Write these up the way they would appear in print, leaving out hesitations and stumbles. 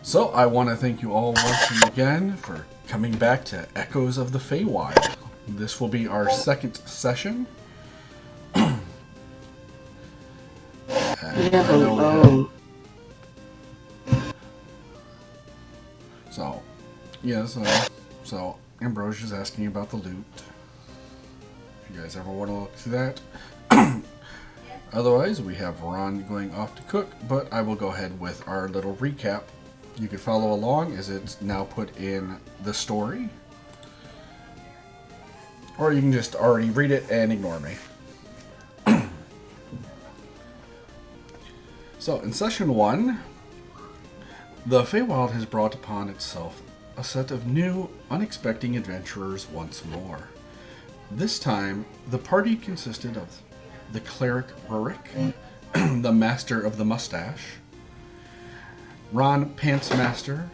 So I want to thank you all once again for coming back to Echoes of the Feywild. This will be our second session. So, yes, so Ambrosia's asking about the loot. If you guys ever want to look through that. Otherwise, we have Ron going off to cook, but I will go ahead with our little recap. You can follow along as it's now put in the story. Or you can just already read it and ignore me. So, in session 1, the Feywild has brought upon itself a set of new, unexpected adventurers once more. This time, the party consisted of the cleric Rurik, the master of the mustache, Ron Pantsmaster,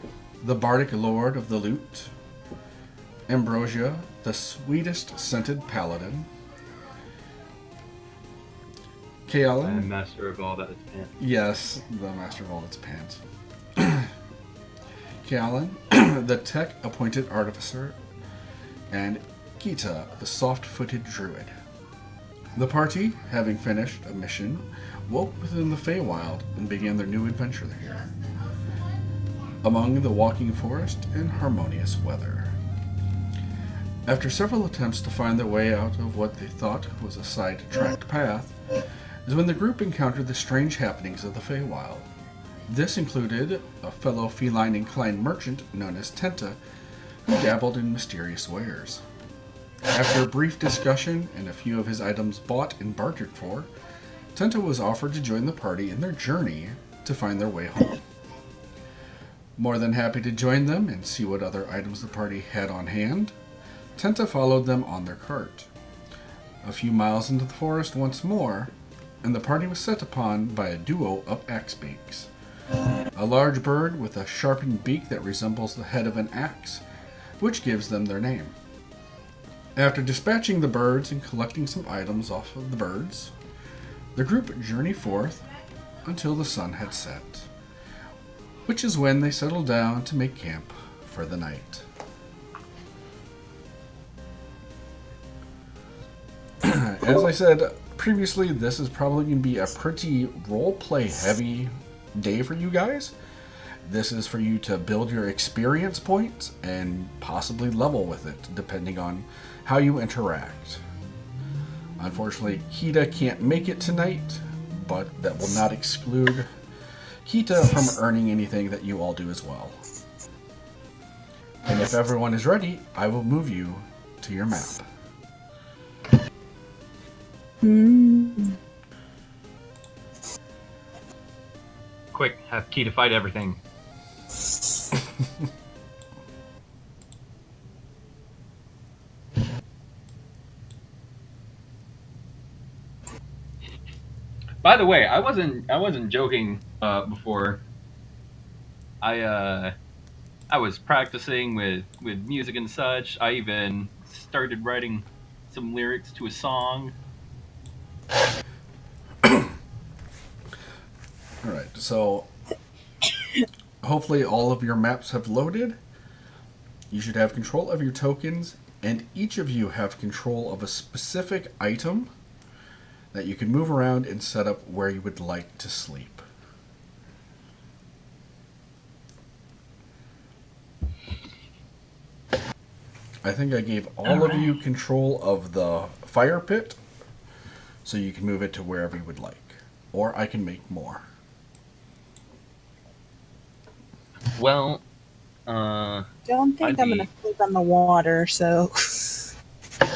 the bardic lord of the lute, Ambrosia, the sweetest scented paladin, Kaelin, And master of all that is pants. yes, the master of all its pants, Kaelin, the tech-appointed artificer, and Kita, the soft-footed druid. The party, having finished a mission, woke within the Feywild and began their new adventure here, among the walking forest and harmonious weather. After several attempts to find their way out of what they thought was a side-tracked path, is when the group encountered the strange happenings of the Feywild. This included a fellow feline-inclined merchant known as Tenta, who dabbled in mysterious wares. After a brief discussion and a few of his items bought and bartered for, Tenta was offered to join the party in their journey to find their way home. More than happy to join them and see what other items the party had on hand, Tenta followed them on their cart. A few miles into the forest once more, and the party was set upon by a duo of axebeaks. A large bird with a sharpened beak that resembles the head of an axe, which gives them their name. After dispatching the birds and collecting some items off of the birds, the group journeyed forth until the sun had set, which is when they settled down to make camp for the night. As I said previously, this is probably going to be a pretty roleplay heavy day for you guys. This is for you to build your experience points and possibly level with it, depending on how you interact. Unfortunately, Kita can't make it tonight, but that will not exclude Kita from earning anything that you all do as well. And if everyone is ready, I will move you to your map. Quick, have key to fight everything. By the way, I wasn't joking before. I was practicing with music and such. I even started writing some lyrics to a song. Alright, so hopefully all of your maps have loaded. You should have control of your tokens, and each of you have control of a specific item that you can move around and set up where you would like to sleep. I think I gave all of you control of the fire pit, so you can move it to wherever you would like. Or I can make more. Well, Don't think I'm gonna sleep on the water, so.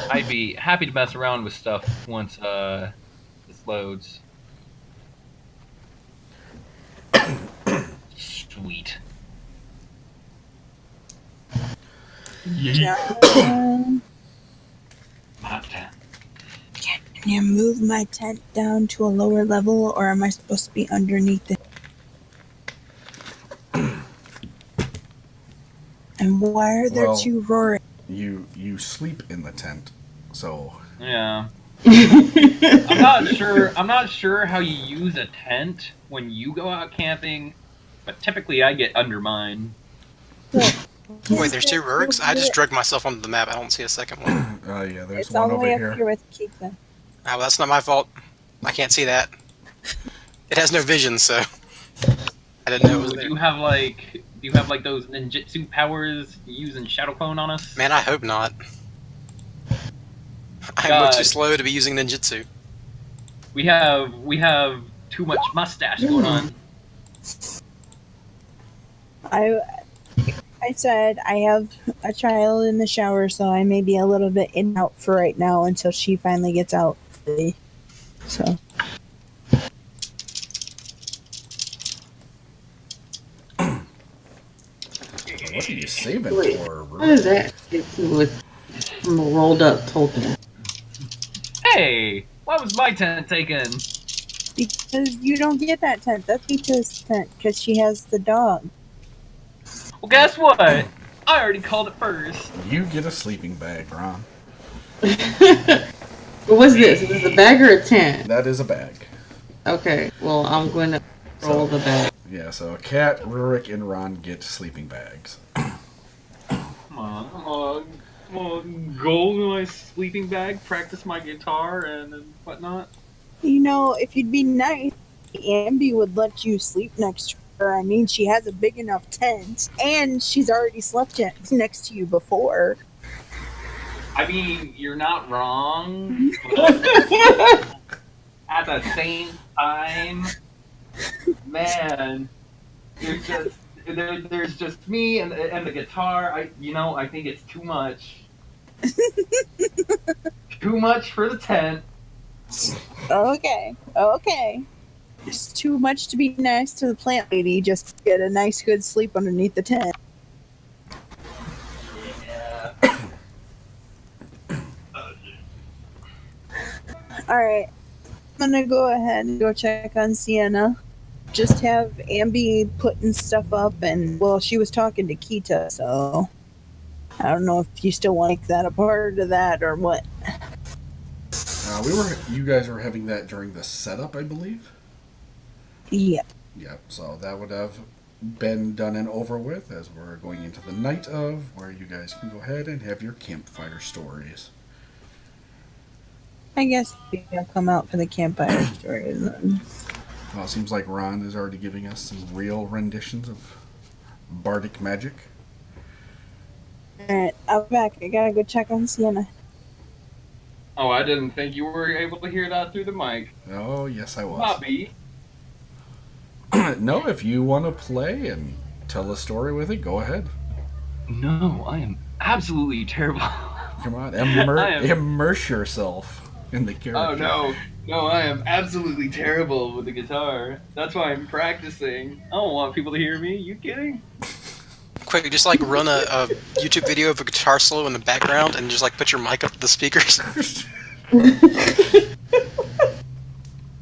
I'd be happy to mess around with stuff once this loads. Sweet. John, Hot tent. can you move my tent down to a lower level, or am I supposed to be underneath it? And why are there two roaring? You sleep in the tent, so Yeah. I'm not sure how you use a tent when you go out camping, but typically I get undermined. Wait, there's 2 Ruriks? I just dragged myself onto the map. I don't see a second one. Oh, yeah, there's It's all one the over way here. up here with Keitha. Well, that's not my fault. I can't see that. It has no vision, so I didn't know it was Do there. you have like those ninjutsu powers you use in Shadow Clone on us? Man, I hope not. I'm God. much too slow to be using ninjutsu. We have too much mustache going on. I said I have a child in the shower, so I may be a little bit in and out for right now until she finally gets out. So. What are you saving Wait, for, what is Rurik? that? It's with from a rolled up token. Hey, why was my tent taken? Because you don't get that tent. That's Keita's tent, because she has the dog. Well, guess what? I already called it first. You get a sleeping bag, Ron. What's this? Is this a bag or a tent? That is a bag. Okay, well, I'm going to roll the bag. Yeah, so Cat, Rurik, and Ron get sleeping bags. Come on, go to my sleeping bag, practice my guitar and whatnot. You know, if you'd be nice, Ambi would let you sleep next to her. I mean, she has a big enough tent, and she's already slept next to you before. I mean, you're not wrong, but at the same time, man, there's just me and the guitar. I think it's too much. Too much for the tent. Okay. It's too much to be nice to the plant lady. Just get a nice, good sleep underneath the tent. Yeah. Alright. I'm gonna go ahead and go check on Sienna. Just have Ambi putting stuff up, and, well, she was talking to Keita, so I don't know if you still want to make that a part of that or what. You guys were having that during the setup, I believe? Yeah. Yeah, so that would have been done and over with as we're going into the night of, where you guys can go ahead and have your campfire stories. I guess I'll come out for the campfire story then. Well, it seems like Ron is already giving us some real renditions of bardic magic. Alright, I'll be back. I gotta go check on Sienna. Oh, I didn't think you were able to hear that through the mic. Oh, yes, I was. Bobby. No, if you want to play and tell a story with it, go ahead. No, I am absolutely terrible. Come on, I am- immerse yourself in the character. Oh no, I am absolutely terrible with the guitar. That's why I'm practicing. I don't want people to hear me. You kidding? Quick, just like run a YouTube video of a guitar solo in the background and just like put your mic up to the speakers.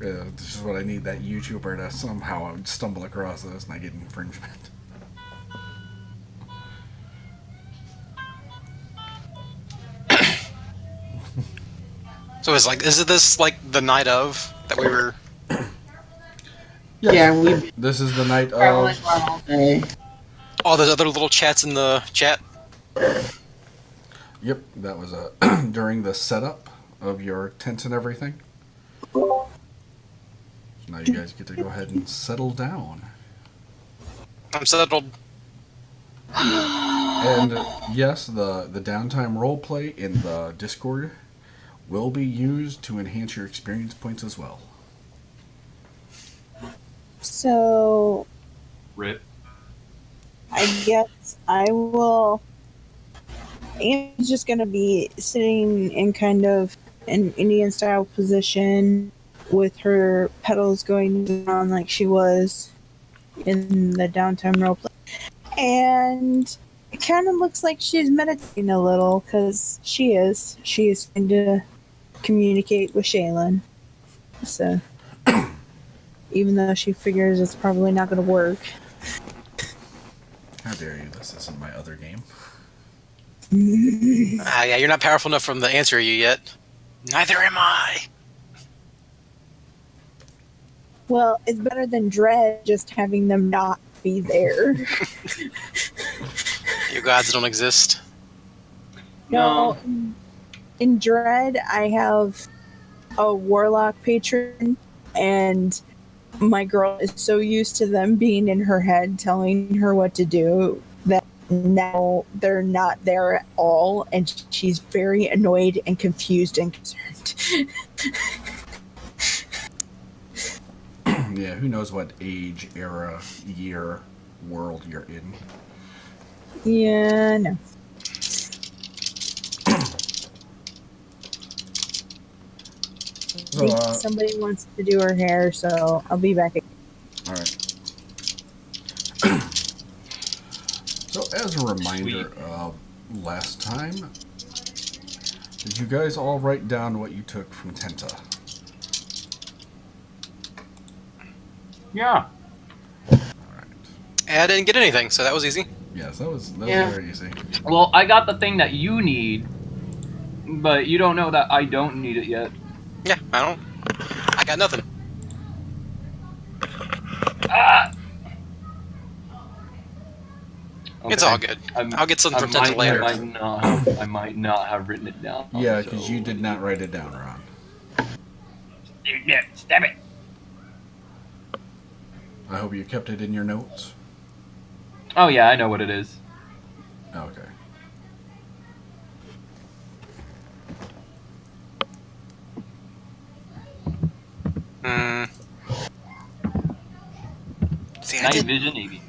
Yeah, this is what I need, that YouTuber to somehow stumble across this and I get infringement. So is this like the night of that we were? Yeah, we This is the night traveling of. around all day. All those other little chats in the chat. Yep, that was during the setup of your tent and everything. So now you guys get to go ahead and settle down. I'm settled. And yes, the downtime roleplay in the Discord will be used to enhance your experience points as well. So, Rip. I guess I will. Ambi's just gonna be sitting in kind of an Indian style position with her petals going on like she was in the downtime roleplay. And it kind of looks like she's meditating a little because she is. She is trying to communicate with Shaylin. So, even though she figures it's probably not going to work. How dare you? This isn't my other game. Yeah, you're not powerful enough for them to answer you yet. Neither am I. Well, it's better than Dread just having them not be there. Your gods don't exist. No, in Dread, I have a warlock patron, and my girl is so used to them being in her head telling her what to do that now they're not there at all, and she's very annoyed and confused and concerned. Yeah, who knows what age, era, year, world you're in. Yeah, no. So, I think somebody wants to do her hair, so I'll be back. alright. So, as a reminder of last time, did you guys all write down what you took from Tenta? Yeah. Alright. And I didn't get anything, so that was easy. Yes, that was Yeah. very easy. Well, I got the thing that you need, but you don't know that I don't need it yet. Yeah, I got nothing. Ah! It's Okay. all good. I'll get something from Tenta later. I might not have written it down. Yeah, because you did not write it down, Ron. Yeah, stab it. I hope you kept it in your notes. Oh yeah, I know what it is. Okay. See, Night vision aviator.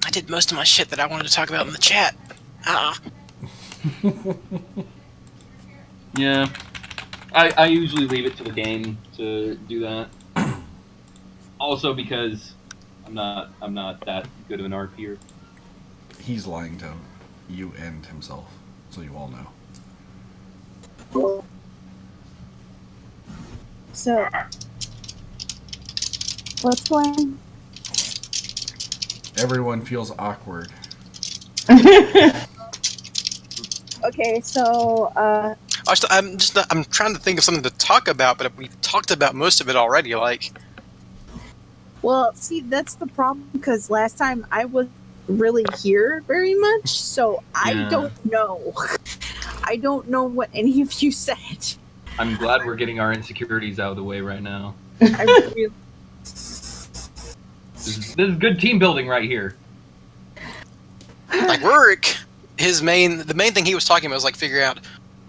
I did most of my shit that I wanted to talk about in the chat. Yeah. I usually leave it to the game to do that. Also because I'm not that good of an RPer. He's lying to you and himself, so you all know. So, what's going? Everyone feels awkward. Okay, so I'm trying to think of something to talk about, but we talked about most of it already. Like, well, see, that's the problem because last time I was really here very much, so I Yeah. don't know. I don't know what any of you said. I'm glad we're getting our insecurities out of the way right now. I really, This is good team building right here. like Rurik, the main thing he was talking about was like figuring out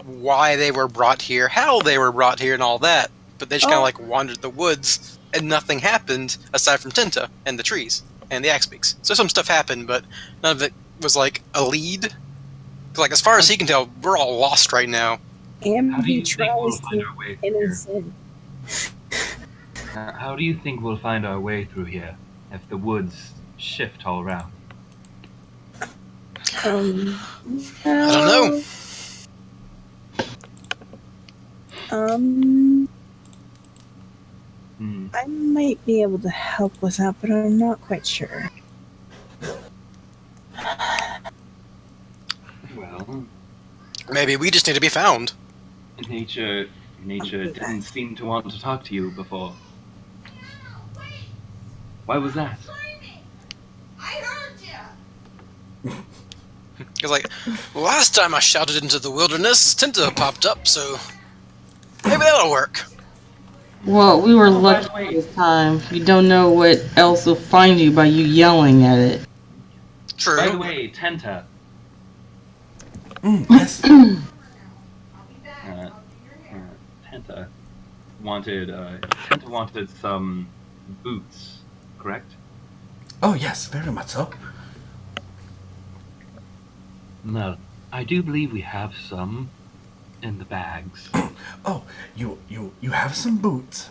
why they were brought here, how they were brought here, and all that. But they just kind of like wandered the woods, and nothing happened aside from Tenta and the trees and the axe beaks. So some stuff happened, but none of it was like a lead. 'Cause, like, as far as he can tell, we're all lost right now. How do you Ambi think we'll tries find to our way through here? innocent. How do you think we'll find our way through here if the woods shift all around? I don't know. I might be able to help with that, but I'm not quite sure. Well, Maybe we just need to be found. nature didn't seem to want to talk to you before. Why was that? Because, like, last time I shouted into the wilderness, Tenta popped up, so maybe that'll work. Well, we were Oh, by the lucky way- this time. You don't know what else will find you by you yelling at it. True. By the way, Tenta. Yes. Tenta wanted some boots, correct? Oh, yes, very much so. No, I do believe we have some in the bags. Oh, you have some boots.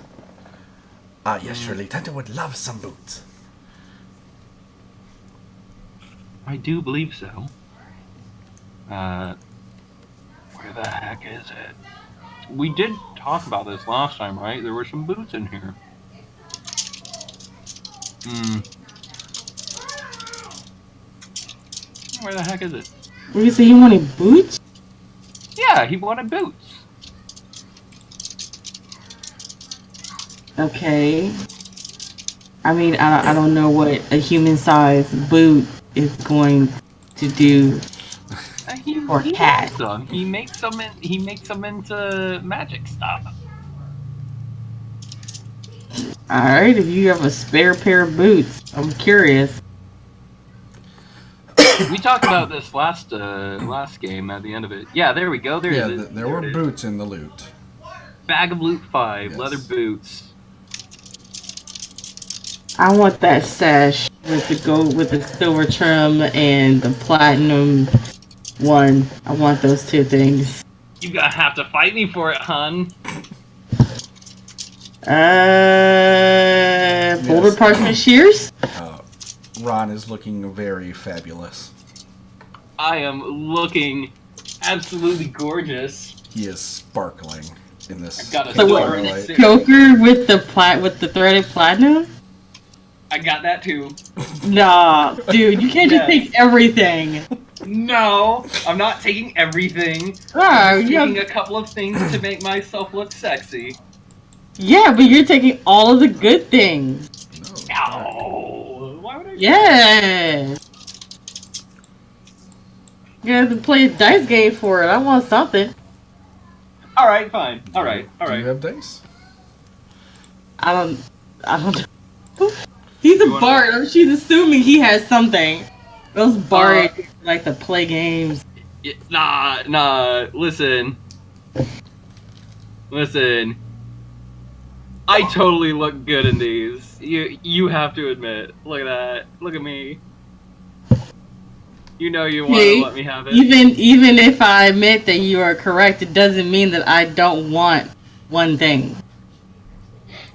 Yes, surely Tenta would love some boots. I do believe so. Where the heck is it? We did talk about this last time, right? There were some boots in here. Where the heck is it? What, you say you wanted boots? Yeah, he wanted boots. Okay. I mean, I don't know what a human-sized boot is going to do. Or He hat. makes them. He makes them. He makes them into magic stuff. Alright, if you have a spare pair of boots, I'm curious. We talked about this last game at the end of it. Yeah, there we go. There Yeah, it is. there were boots in the loot. Bag of loot 5, Yes. leather boots. I want that sash with the gold, with the silver trim and the platinum one. I want those two things. You gonna have to fight me for it, hun. Boulder Parchment Shears? Ron is looking very fabulous. I am looking absolutely gorgeous. He is sparkling in this. I've got a So silver what, and a light. silver. Choker with the threaded platinum? I got that too. Nah, dude, you can't just Yes. take everything. No, I'm not taking everything. Ah, I'm you taking have, a couple of things to make myself look sexy. yeah, but you're taking all of the good things. No, Ow! Why would I? Yes. You have to play a dice game for it. I want something. All right, fine. All right, all Do you right. have dice? I don't know. He's a You wanna- bard. She's assuming he has something. Those bards like to play games. Nah. Listen. I totally look good in these. You have to admit. Look at that. Look at me. You know you want Hey, to let me have it. Even if I admit that you are correct, it doesn't mean that I don't want one thing.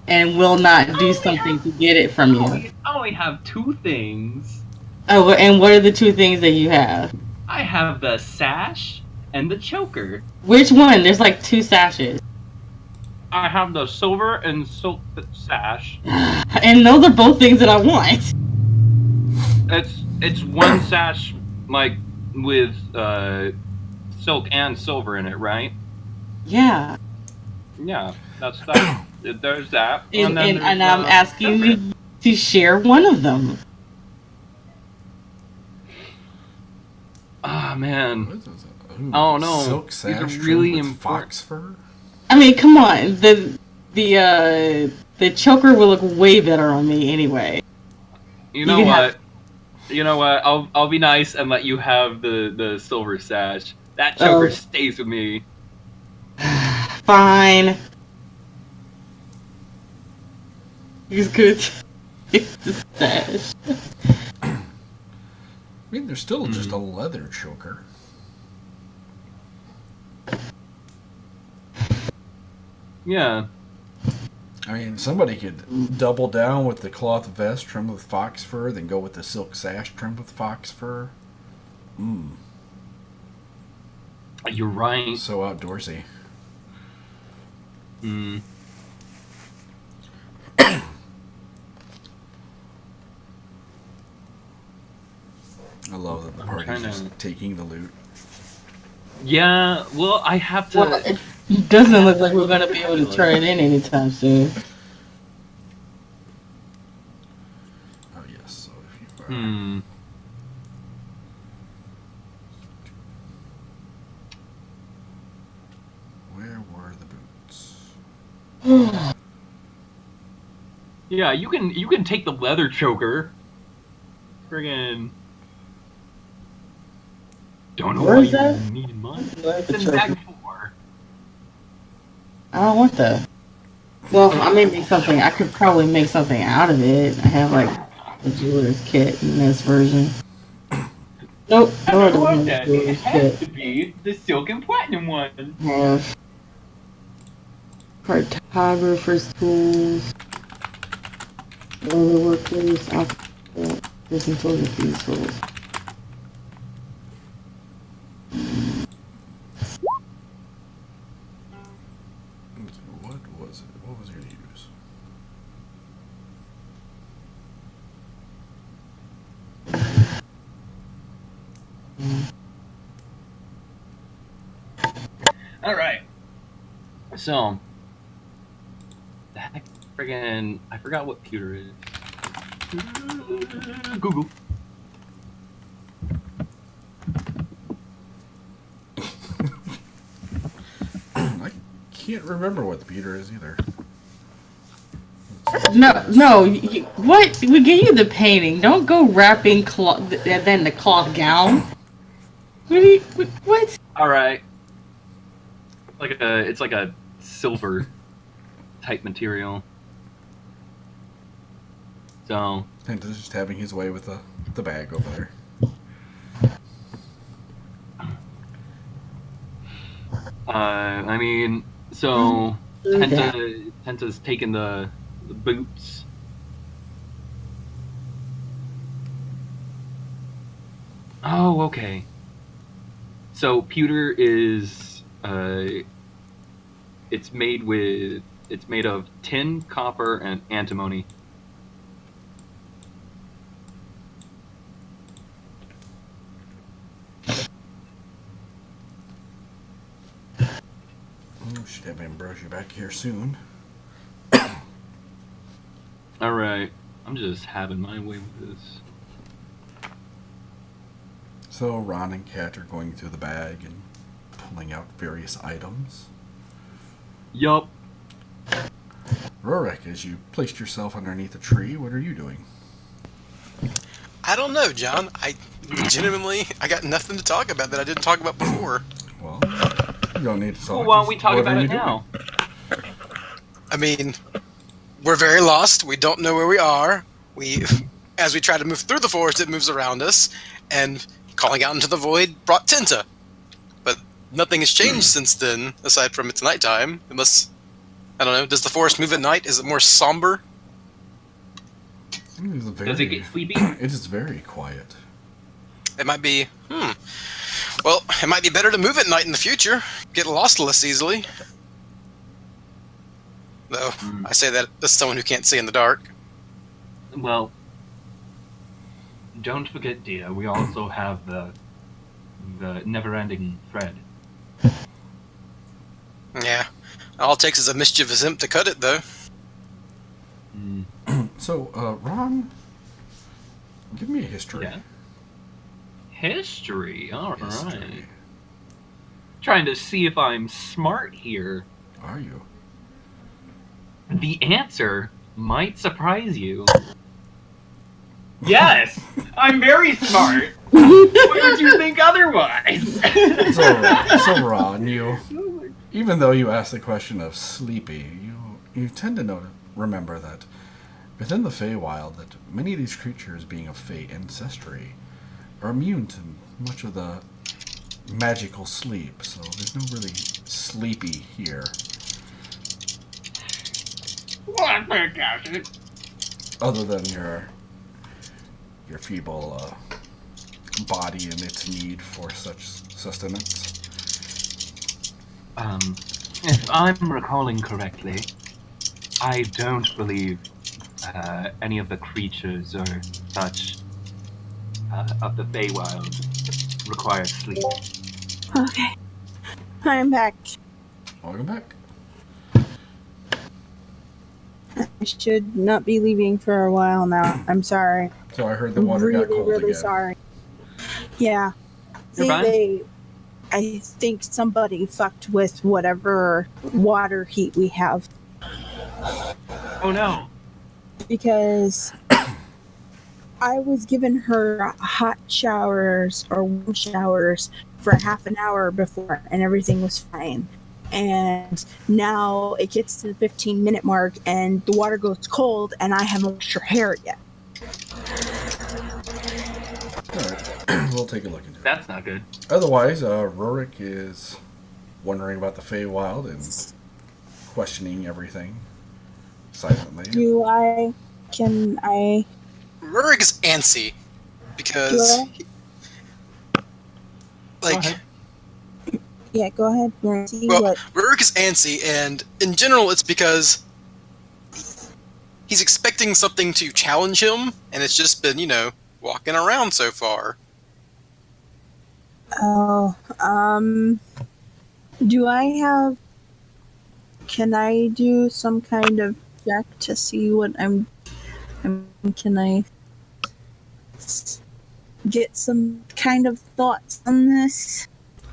And will not do something to get it from you. I only have 2 things. Oh, and what are the 2 things that you have? I have the sash and the choker. Which one? There's like 2 sashes. I have the silver and silk sash. And those are both things that I want. It's one sash like with silk and silver in it, right? Yeah. Yeah, that's that. There's that. And then I'm there's, asking choker. you to share one of them. Ah, man. What is this? Ooh, Oh, no. Silk These are sash really trimmed with important. fox fur. I mean, come on. The choker will look way better on me anyway. You know You what? have- You know what? I'll be nice and let you have the silver sash. That choker Oh. stays with me. Fine. He's good. It's the stash. I mean, there's still just a leather choker. Yeah. I mean, somebody could double down with the cloth vest trimmed with fox fur, then go with the silk sash trimmed with fox fur. You're right. So outdoorsy. Mm. I love that the I'm party's trying to- just taking the loot. Yeah, well, I have to. Well, it doesn't look like we're gonna be able to turn it in anytime soon. Oh yes, so if you Hmm. where were the boots? Yeah, you can take the leather choker. Friggin'. Don't know Where why is that? you need mine. Where's the It's in bag choker? 4. I don't want that. Well, I may make something. I could probably make something out of it. I have like a jeweler's kit in this version. Nope, I no, I don't don't want have a that. It jeweler's has kit. to be the silk and platinum one. I have cartographer's tools, leather workers, alphabet, prison tools, and these tools. What was it? What was I going to use? All right. So, the heck, friggin', I forgot what pewter is. Google. I can't remember what the Peter is either. No. What? We gave you the painting. Don't go wrapping cloth and then the cloth gown. What? All right. It's like a silver type material. So. And just having his way with the bag over there. I mean, so Tenta's taken the boots. Oh, okay. So pewter is it's made of tin, copper, and antimony. Should have Ambrosia back here soon. All right, I'm just having my way with this. So Ron and Kat are going through the bag and pulling out various items. Yup. Rorik, as you placed yourself underneath a tree, what are you doing? I don't know, John. I got nothing to talk about that I didn't talk about before. Well, you don't need to talk. Well, why don't we talk What about are it you doing? now? I mean, we're very lost. We don't know where we are. As we try to move through the forest, it moves around us, and calling out into the void brought Tinta. But nothing has changed since then, aside from it's nighttime. Unless, I don't know, does the forest move at night? Is it more somber? Does it get sleepy? It is very quiet. It might be, well, it might be better to move at night in the future. Get lost less easily. Though, I say that as someone who can't see in the dark. Well, don't forget, dear, we also have the never-ending thread. Yeah. All it takes is a mischievous imp to cut it, though. So, Ron, give me a history. Yeah. History, all right. History. Trying to see if I'm smart here. Are you? The answer might surprise you. Yes, I'm very smart. Why would you think otherwise? So Ron, even though you asked the question of sleepy, you tend to remember that within the Feywild, that many of these creatures, being of Fey ancestry, are immune to much of the magical sleep. So there's no really sleepy here. What fantastic. Other than your feeble body and its need for such sustenance. If I'm recalling correctly, I don't believe any of the creatures or such of the Feywild require sleep. Okay. I'm back. Welcome back. I should not be leaving for a while now. I'm sorry. So I heard the I'm water really, got cold really again. sorry. Yeah. You're fine. I think somebody fucked with whatever water heat we have. Oh no. Because I was giving her hot showers or warm showers for half an hour before, and everything was fine. And now it gets to the 15-minute mark, and the water goes cold, and I haven't washed her hair yet. Alright, we'll take a look into it. That's not good. Otherwise, Rorik is wondering about the Feywild and questioning everything silently. Can I... Rurik is antsy because, like, Go ahead. Yeah, go ahead. See well, what... Rurik is antsy, and in general, it's because he's expecting something to challenge him, and it's just been, walking around so far. Oh, do I have... Can I do some kind of check to see what I'm Can I get some kind of thoughts on this?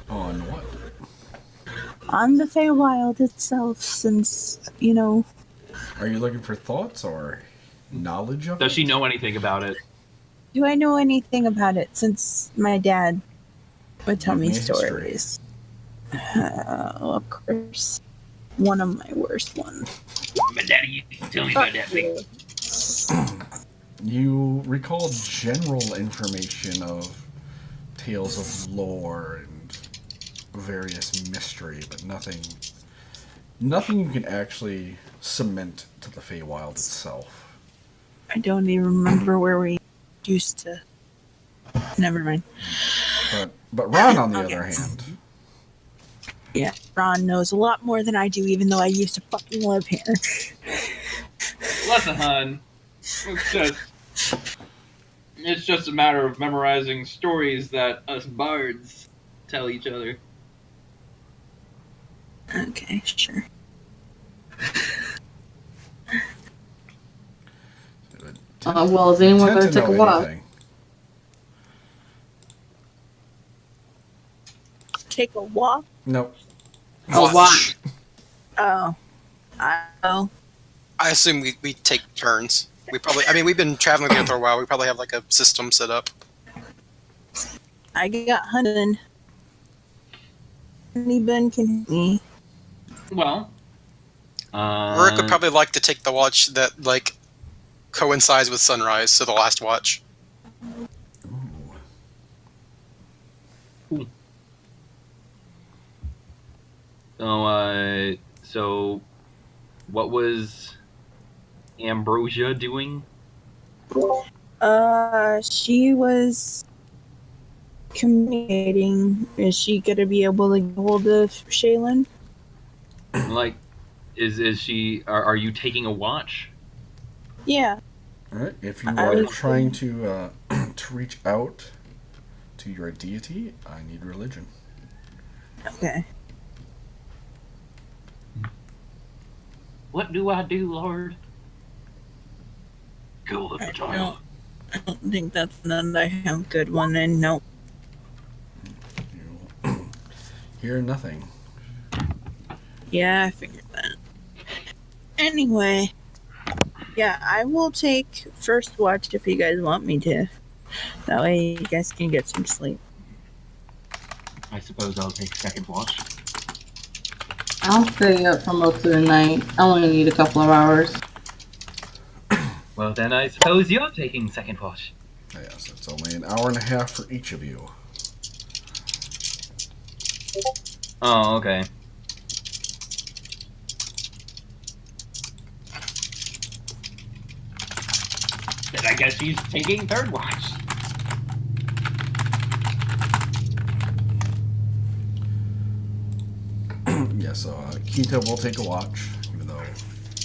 On what? On the Feywild itself, since, Are you looking for thoughts or knowledge of it? Does she know anything about it? do I know anything about it since my dad would tell Give me me a history. stories? Of course. One of my worst ones. My daddy used to tell me about that thing. You recall general information of tales of lore and various mystery, but nothing you can actually cement to the Feywild itself. I don't even remember where we used to. Never mind. But Ron, on the Okay. other hand, Yeah, Ron knows a lot more than I do, even though I used to fucking live here. Listen, hon. It's just a matter of memorizing stories that us bards tell each other. Okay, sure. Well, is anyone tend going to take a know walk? anything. Take a walk? Nope. A watch. Oh. I assume we take turns. We've been traveling together for a while. We probably have like a system set up. I got hunting. Anybody can hit me. Well, Rourke would probably like to take the watch that like coincides with sunrise, so the last watch. So what was Ambrosia doing? She was communicating. Is she gonna be able to get hold of Shaylin? Like, is she? Are you taking a watch? Yeah. Alright, if you I are was- trying to reach out to your deity, I need religion. Okay. What do I do, Lord? Kill the I child. don't think that's none. I have a good one, and no. You hear nothing. Yeah, I figured that. Anyway, yeah, I will take first watch if you guys want me to. That way you guys can get some sleep. I suppose I'll take second watch. I'll stay up for most of the night. I only need a couple of hours. Well, then I suppose you're taking second watch. Yes, it's only an hour and a half for each of you. Oh, okay. Then I guess she's taking third watch. Yeah, so Kita will take a watch, even though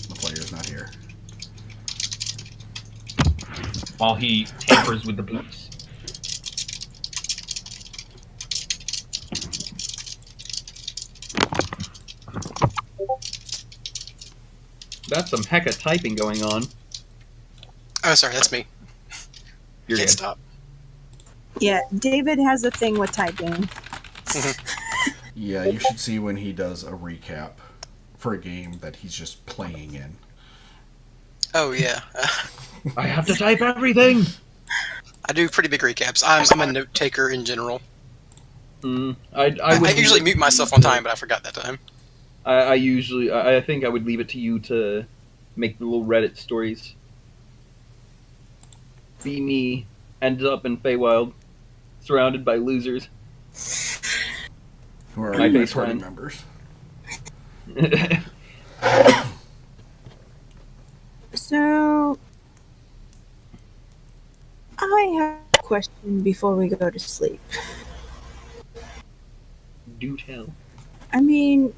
the player's not here. While he tampers with the boots. That's some hecka typing going on. Oh, sorry, that's me. You're Can't good. stop. Yeah, David has a thing with typing. Yeah, you should see when he does a recap for a game that he's just playing in. Oh yeah, I have to type everything! I do pretty big recaps. I'm a note taker in general. I usually mute myself on time, but I forgot that time. I think I would leave it to you to make the little Reddit stories. Be me, ended up in Feywild, surrounded by losers. Who are My my base party friend. members? So, I have a question before we go to sleep. Do tell. I mean,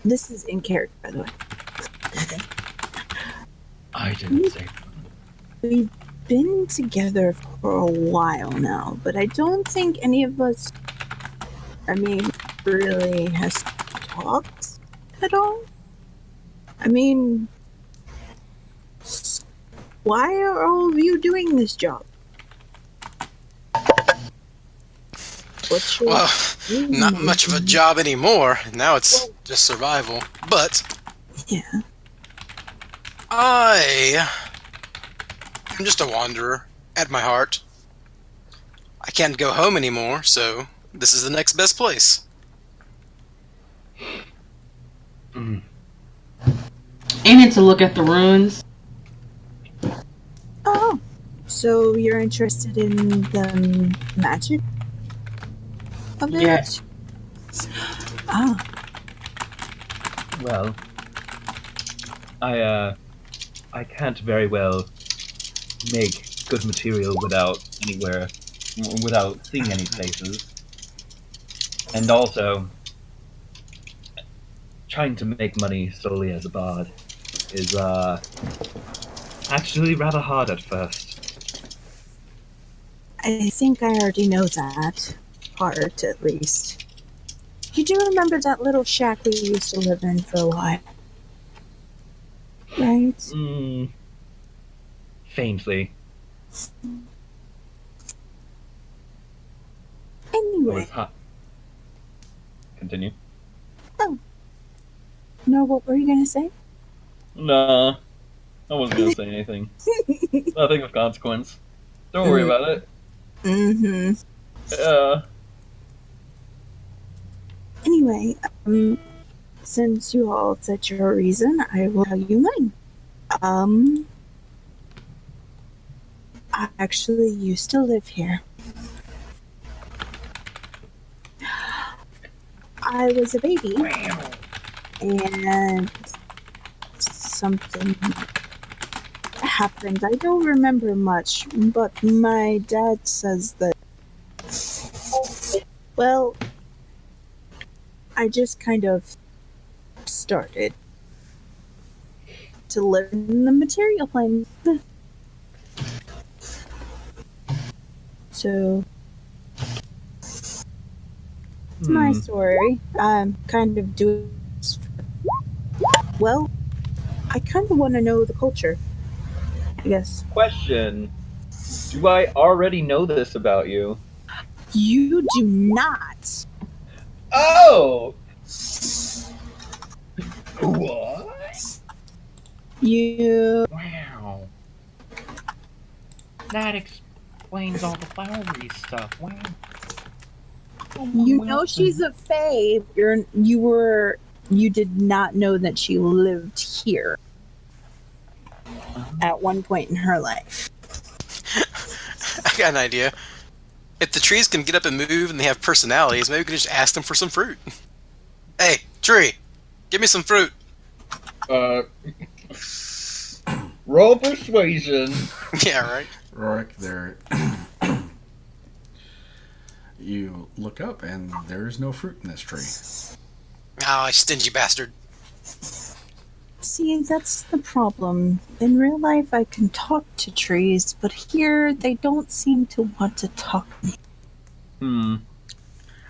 this is in character, by the way. I didn't say. We've been together for a while now, but I don't think any of us, really has talked at all. Why are all of you doing this job? What's your Well, not reason? much of a job anymore. Now it's just survival. But Yeah. I'm just a wanderer at my heart. I can't go home anymore, so this is the next best place. Mm. Ain't it to look at the ruins? Oh, so you're interested in the magic of it? Yes. Ah, Well, I can't very well make good material without seeing any places, and also trying to make money solely as a bard is actually rather hard at first. I think I already know that part, at least. You do remember that little shack we used to live in for a while, right? Faintly. Anyway, Was hot. Continue. no, what were you gonna say? Nah, I wasn't gonna say anything. Nothing of consequence. Don't worry about it. Mm-hmm. Anyway, since you all said your reason, I will tell you mine. I actually used to live here. I was a baby, and something happened. I don't remember much, but my dad says that, well, I just kind of started to live in the material plane. So, it's my story. I'm kind of doing this. Well, I kind of want to know the culture, I guess. Question. Do I already know this about you? You do not. Oh! What? You. Wow. That explains all the flowery stuff. Wow. You know she's a fae. You did not know that she lived here at one point in her life. I got an idea. If the trees can get up and move and they have personalities, maybe we can just ask them for some fruit. Hey, tree, give me some fruit. Roll persuasion. Yeah, right. Rorik, there. You look up, and there is no fruit in this tree. Ah, stingy bastard. See, that's the problem. In real life, I can talk to trees, but here they don't seem to want to talk to me.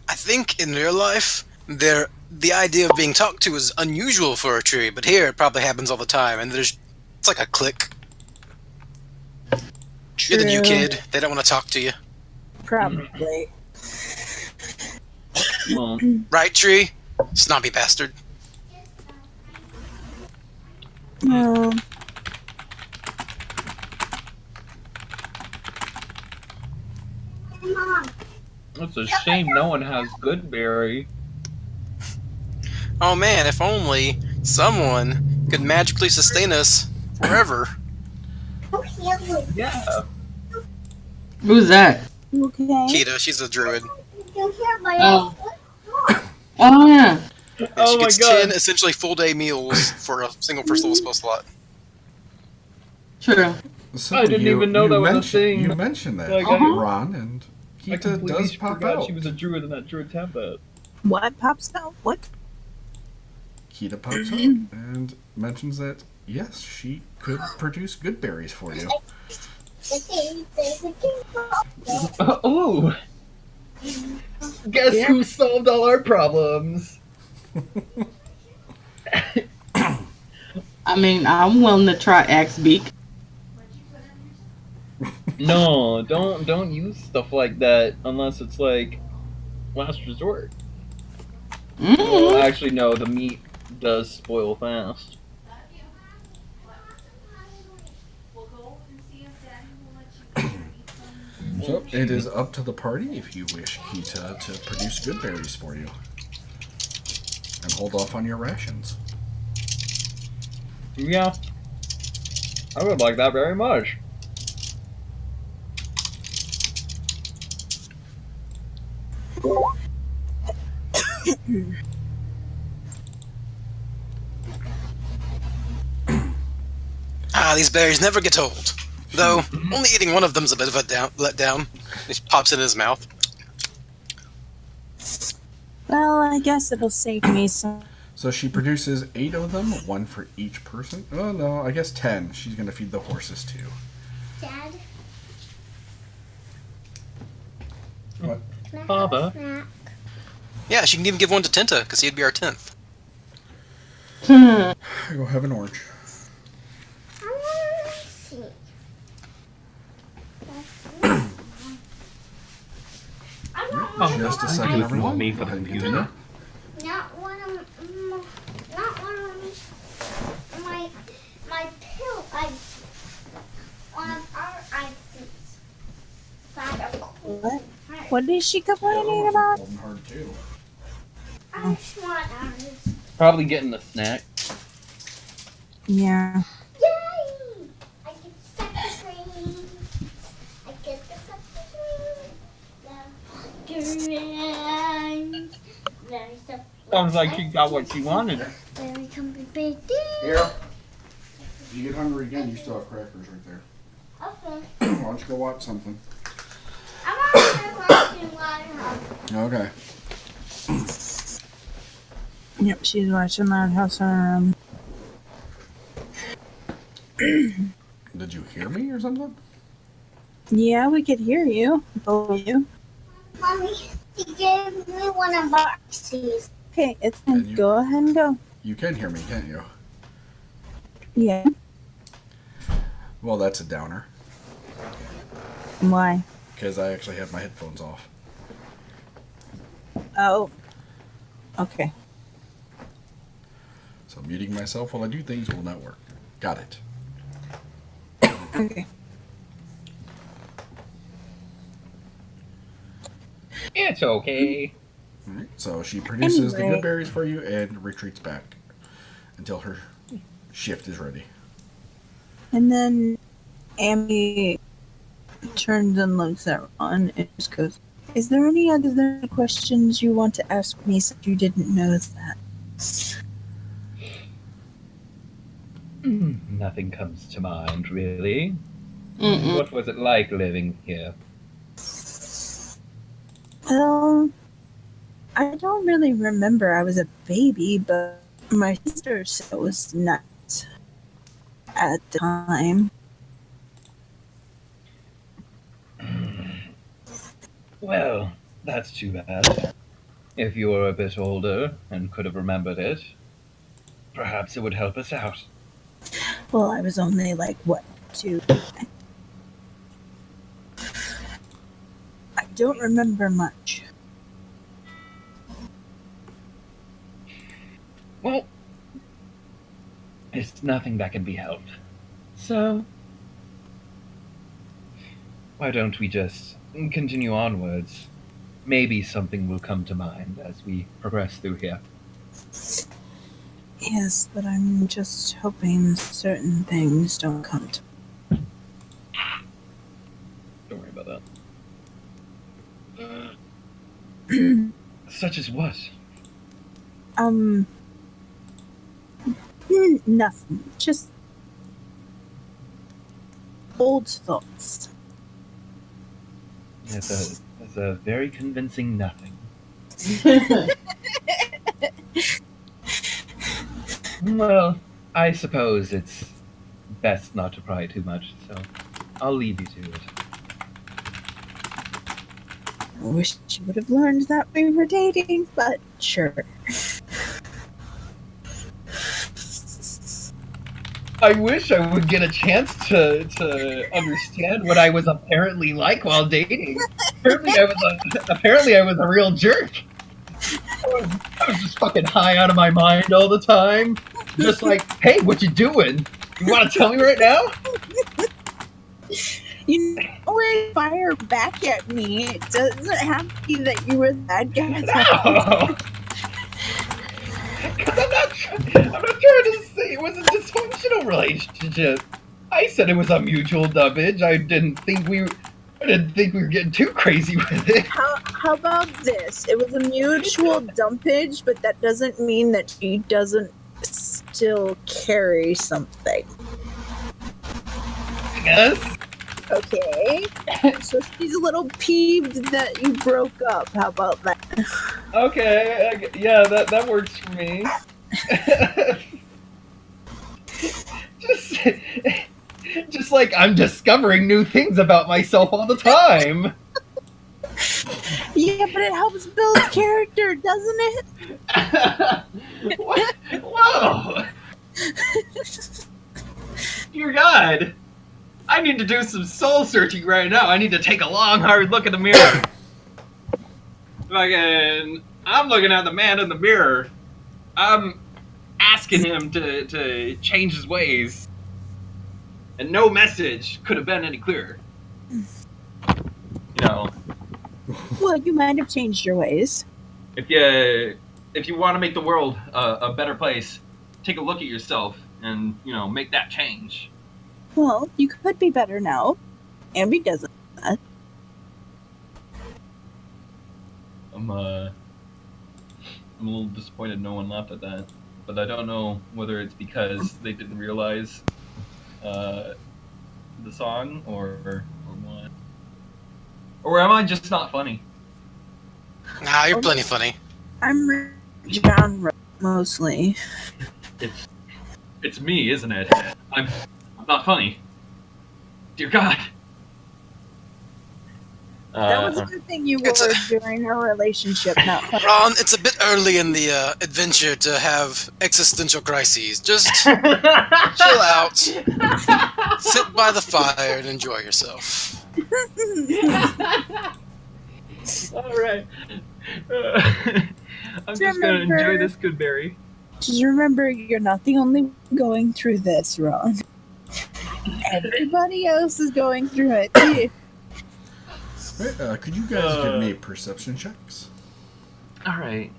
I think in real life, the idea of being talked to is unusual for a tree, but here it probably happens all the time, and it's like a clique. You're the new kid. They don't want to talk to you. Probably. Well, Right, tree? Snobby bastard. Well, It's a shame no one has Goodberry. Oh man, if only someone could magically sustain us forever. Yeah. Who's that? okay. Kita, she's a druid. Oh. Oh, yeah. And Oh she my gets God. 10 essentially full day meals for a single first level spell slot. True. So I didn't even know that was a mentioned- thing. You mentioned that, Like, Ron, and I Kita completely does pop forgot out. she was a druid and that druids have that. What pops out? What? Kita pops up and mentions that, yes, she could produce good berries for you. Oh! Guess who solved all our problems? I mean, I'm willing to try Axe Beak. No, don't use stuff like that unless it's like last resort. Well, Mm. actually, no. The meat does spoil fast. So it is up to the party if you wish Kita to produce good berries for you. And hold off on your rations. Yeah, I would like that very much. Ah, these berries never get old. Though, only eating one of them's a bit of a letdown. He pops it in his mouth. Well, I guess it'll save me some. So she produces 8 of them, 1 for each person. Oh no, I guess 10. She's going to feed the horses too. Dad, What? can I have Father? a snack? Yeah, she can even give one to Tenta, because he'd be our 10th. Go have an orange. I want to see. I don't want Just a one. second, I- everyone. Me Go for ahead and the get computer. dinner. Not one of my pill ice. One of our ices. That are cool. What? What is she complaining about? Golden hard too. I just want ours. Probably getting a snack. Yeah. Yay! I get the second green. I get the second green. There's the Sounds like she got what she wanted. very comfy big Here. If you get hungry again, you still have crackers right there. Okay. Why don't you go watch something? I want to watch Lighthouse. Okay. Yep, she's watching Loud House on. Did you hear me or something? Yeah, we could hear you. Both of you. Mommy, he gave me one of our ices. Okay, it's And fine. you- Go ahead and go. You can hear me, can't you? Yeah. Well, that's a downer. Why? Because I actually have my headphones off. Oh. Okay. So muting myself while I do things will not work. Got it. Okay. It's okay. Alright, so she produces the Anyway. good berries for you and retreats back until her shift is ready. And then Amy turns and looks at Ron and just goes, "Is there any other questions you want to ask me since you didn't know that?" Nothing comes to mind, really. Mm-mm. What was it like living here? Well, I don't really remember. I was a baby, but my sister said it was nuts at the time. Well, that's too bad. If you were a bit older and could have remembered it, perhaps it would help us out. Well, I was only like, what, 2? I don't remember much. Well, it's nothing that can be helped. So, why don't we just continue onwards? Maybe something will come to mind as we progress through here. Yes, but I'm just hoping certain things don't come to. Don't worry about that. Such as what? Nothing. Just old thoughts. It's a very convincing nothing. Well, I suppose it's best not to pry too much, so I'll leave you to it. I wish you would have learned that we were dating, but sure. I wish I would get a chance to understand what I was apparently like while dating. Apparently I was a real jerk. I was just fucking high out of my mind all the time. Just like, hey, what you doing? You want to tell me right now? You always fire back at me. It doesn't have to be that you were that guy. No! Because I'm not trying to say it was a dysfunctional relationship. I said it was a mutual dubbage. I didn't think we were getting too crazy with it. How about this? It was a mutual dumpage, but that doesn't mean that she doesn't still carry something. Yes. Okay. So she's a little peeved that you broke up. How about that? Okay. Yeah, that works for me. Just like I'm discovering new things about myself all the time. Yeah, but it helps build character, doesn't it? What? Whoa! Dear God, I need to do some soul searching right now. I need to take a long, hard look in the mirror. I'm looking at the man in the mirror. I'm asking him to change his ways. And no message could have been any clearer. You know, Well, you might have changed your ways. if you want to make the world a better place, take a look at yourself and, make that change. Well, you could be better now. Ambi doesn't. I'm a little disappointed no one laughed at that. But I don't know whether it's because they didn't realize the song or what. Or am I just not funny? Nah, you're plenty funny. I'm genre mostly. It's me, isn't it? I'm not funny. Dear God. That was a good thing you were during our relationship, not funny. Ron, it's a bit early in the adventure to have existential crises. Just chill out, sit by the fire, and enjoy yourself. All right. I'm just gonna enjoy this good berry. Just remember, you're not the only one going through this, Ron. Everybody else is going through it too. Right, could you guys give me perception checks? All right.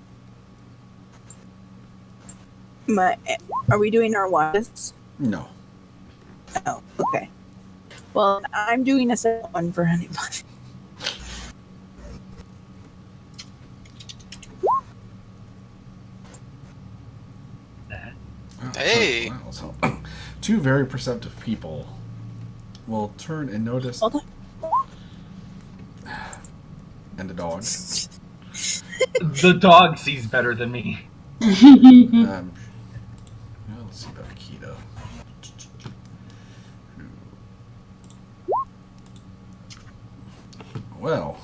Are we doing our ones? No. Oh, okay. Well, I'm doing a second one for anybody. Hey. Wow, so, two very perceptive people will turn and notice. Hold on. And a dog. The dog sees better than me. Let's see about Akita. Well,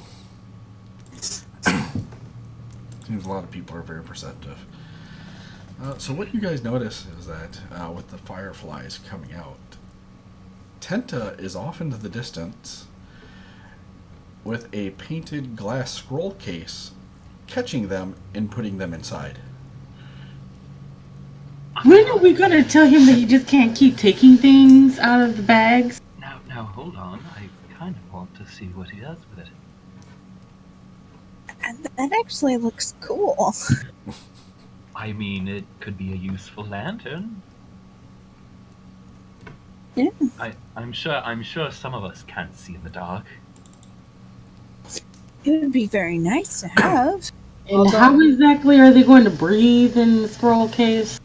seems a lot of people are very perceptive. So what you guys notice is that with the fireflies coming out, Tenta is off into the distance with a painted glass scroll case, catching them and putting them inside. When are we gonna tell him that he just can't keep taking things out of the bags? Now, hold on. I kind of want to see what he does with it. And that actually looks cool. I mean, it could be a useful lantern. Yeah. I'm sure some of us can't see in the dark. It would be very nice to have. And how exactly are they going to breathe in the scroll case?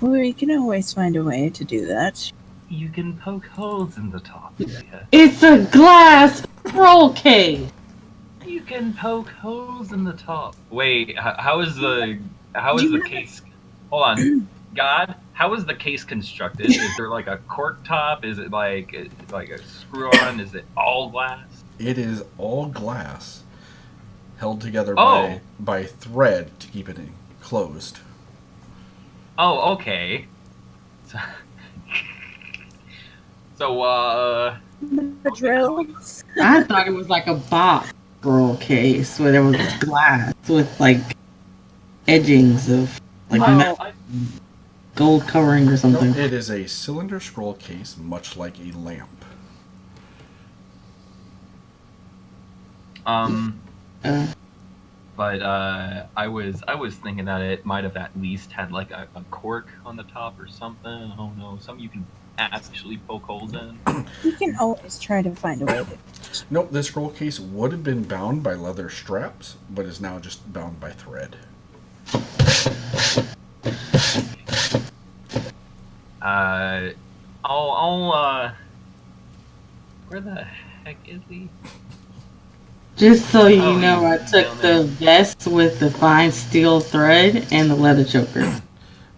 We can always find a way to do that. You can poke holes in the top here. It's a glass scroll case! You can poke holes in the top. Wait, how is the case? Hold on, God. How is the case constructed? Is there like a cork top? Is it like a screw on? Is it all glass? It is all glass, held together Oh. by thread to keep it closed. Oh, okay. So, So, The drill. I thought it was like a box scroll case where there was glass with like edgings of like No. gold covering or No, something. it is a cylinder scroll case, much like a lamp. Uh, But I was thinking that it might have at least had like a cork on the top or something. I don't know, something you can actually poke holes in. You can always try to find a way to. Nope, this scroll case would have been bound by leather straps, but is now just bound by thread. Where the heck is he? just so you Oh, know, I he's took down the there. vest with the fine steel thread and the leather choker.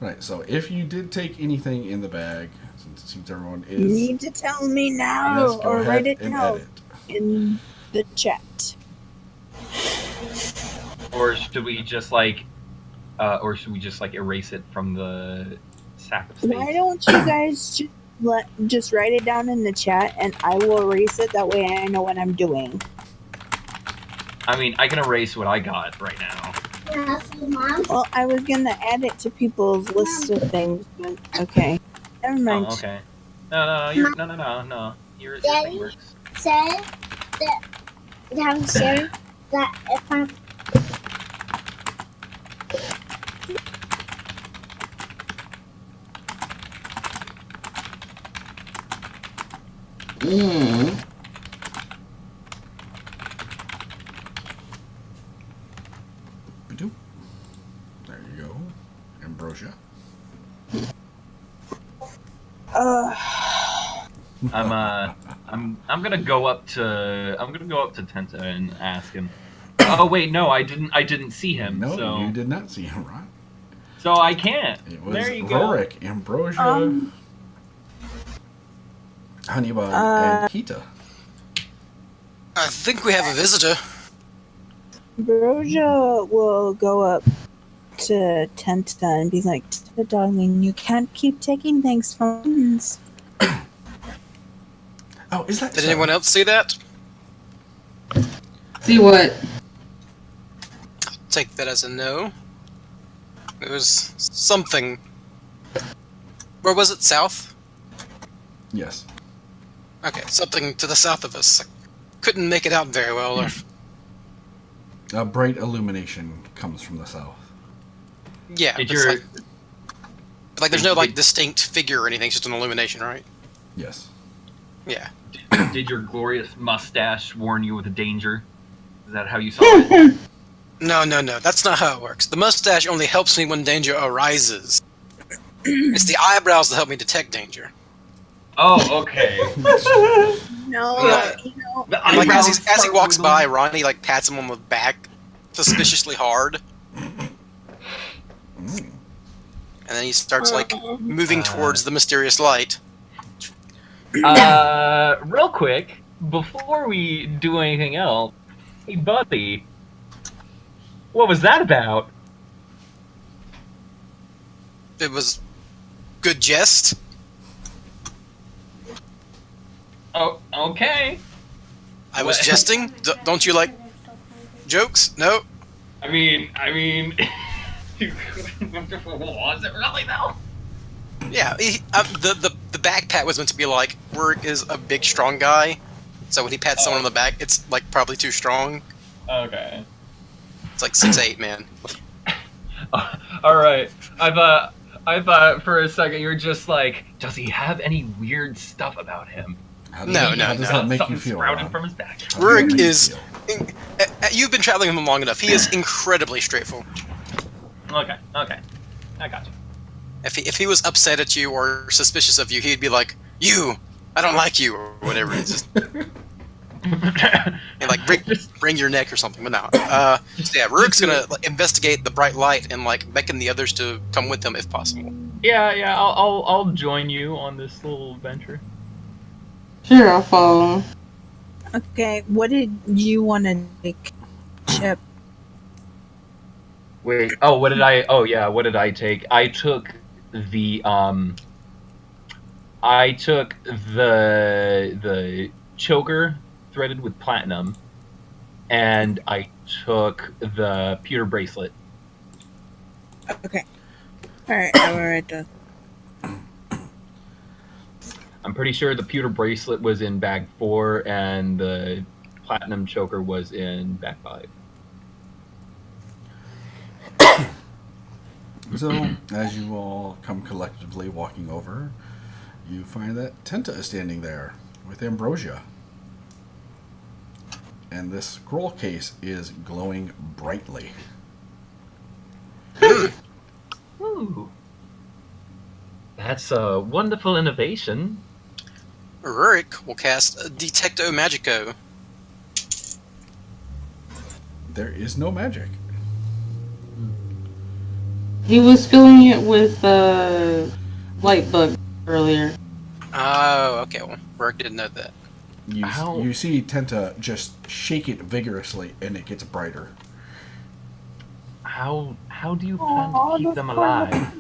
Right, so if you did take anything in the bag, since it seems everyone is... You need to tell me now, yes, go or ahead write it and down edit. in the chat. Or should we just like erase it from the sack of space? Why don't you guys just write it down in the chat, and I will erase it. That way, I know what I'm doing. I mean, I can erase what I got right now. Mom. Well, I was gonna add it to people's list of things, but okay, never mind. Oh, okay. No, no. Your Daddy? thing works. Said that downstairs that if I'm Mm. Ba-doop. There you go. Ambrosia. I'm gonna go up to Tenta and ask him. Oh wait, no, I didn't see him. No, so you did not see him, right? so I can't. It was There you Rorik, Ambrosia, Honeybug, and Kita. I think we have a visitor. Ambrosia will go up to Tenta and be like, darling, you can't keep taking things from us. Oh, is that Did so? anyone else see that? See what? Take that as a no. It was something. Where was it? South? Yes. Okay, something to the south of us. I couldn't make it out very well. Or... A bright illumination comes from the south. Yeah, Did it's your- like there's no like distinct figure or anything. It's just an illumination, right? Yes. Yeah. Did your glorious mustache warn you of the danger? Is that how you saw it? No. That's not how it works. The mustache only helps me when danger arises. It's the eyebrows that help me detect danger. Oh, okay. No, Yeah. you know, The And, like eyebrows as he start walks by, wiggling. Ronnie like pats him on the back suspiciously hard, Mm. and then he starts like moving towards the mysterious light. Real quick, before we do anything else, hey buddy, what was that about? It was good jest. Oh, okay. I was What? jesting. Don't you like jokes? No. I mean, was it really though? Yeah. The back pat was meant to be like, Rourke is a big, strong guy, so when he pats someone on the back, it's like probably too strong. Okay. It's like 6'8", man. All right. I thought for a second you were just like, does he have any weird stuff about him? How does No, that, no, how does no. that make you Something feel? sprouting Ron? from his back. How does that Rourke make you is. feel? You've been traveling with him long enough. He is incredibly straightforward. Okay. I got you. If he was upset at you or suspicious of you, he'd be like, "You, I don't like you," or whatever it is. And like bring your neck or something. But no. So yeah, Rourke's gonna like, investigate the bright light and like beckon the others to come with him if possible. Yeah. I'll join you on this little venture. Sure, I'll follow. okay, what did you want to take, Chip? Wait. Oh, what did I? Oh, yeah. What did I take? I took the I took the choker threaded with platinum, and I took the pewter bracelet. Okay. Alright, I will write down. I'm pretty sure the pewter bracelet was in bag 4, and the platinum choker was in bag 5. So, as you all come collectively walking over, you find that Tenta is standing there with Ambrosia. And this scroll case is glowing brightly. Ooh. That's a wonderful innovation. Rurik will cast Detecto Magico. There is no magic. He was filling it with light bug earlier. Oh, okay. Well, Rurik didn't know that. How- You see Tenta just shake it vigorously, and it gets brighter. How do you plan to keep them alive?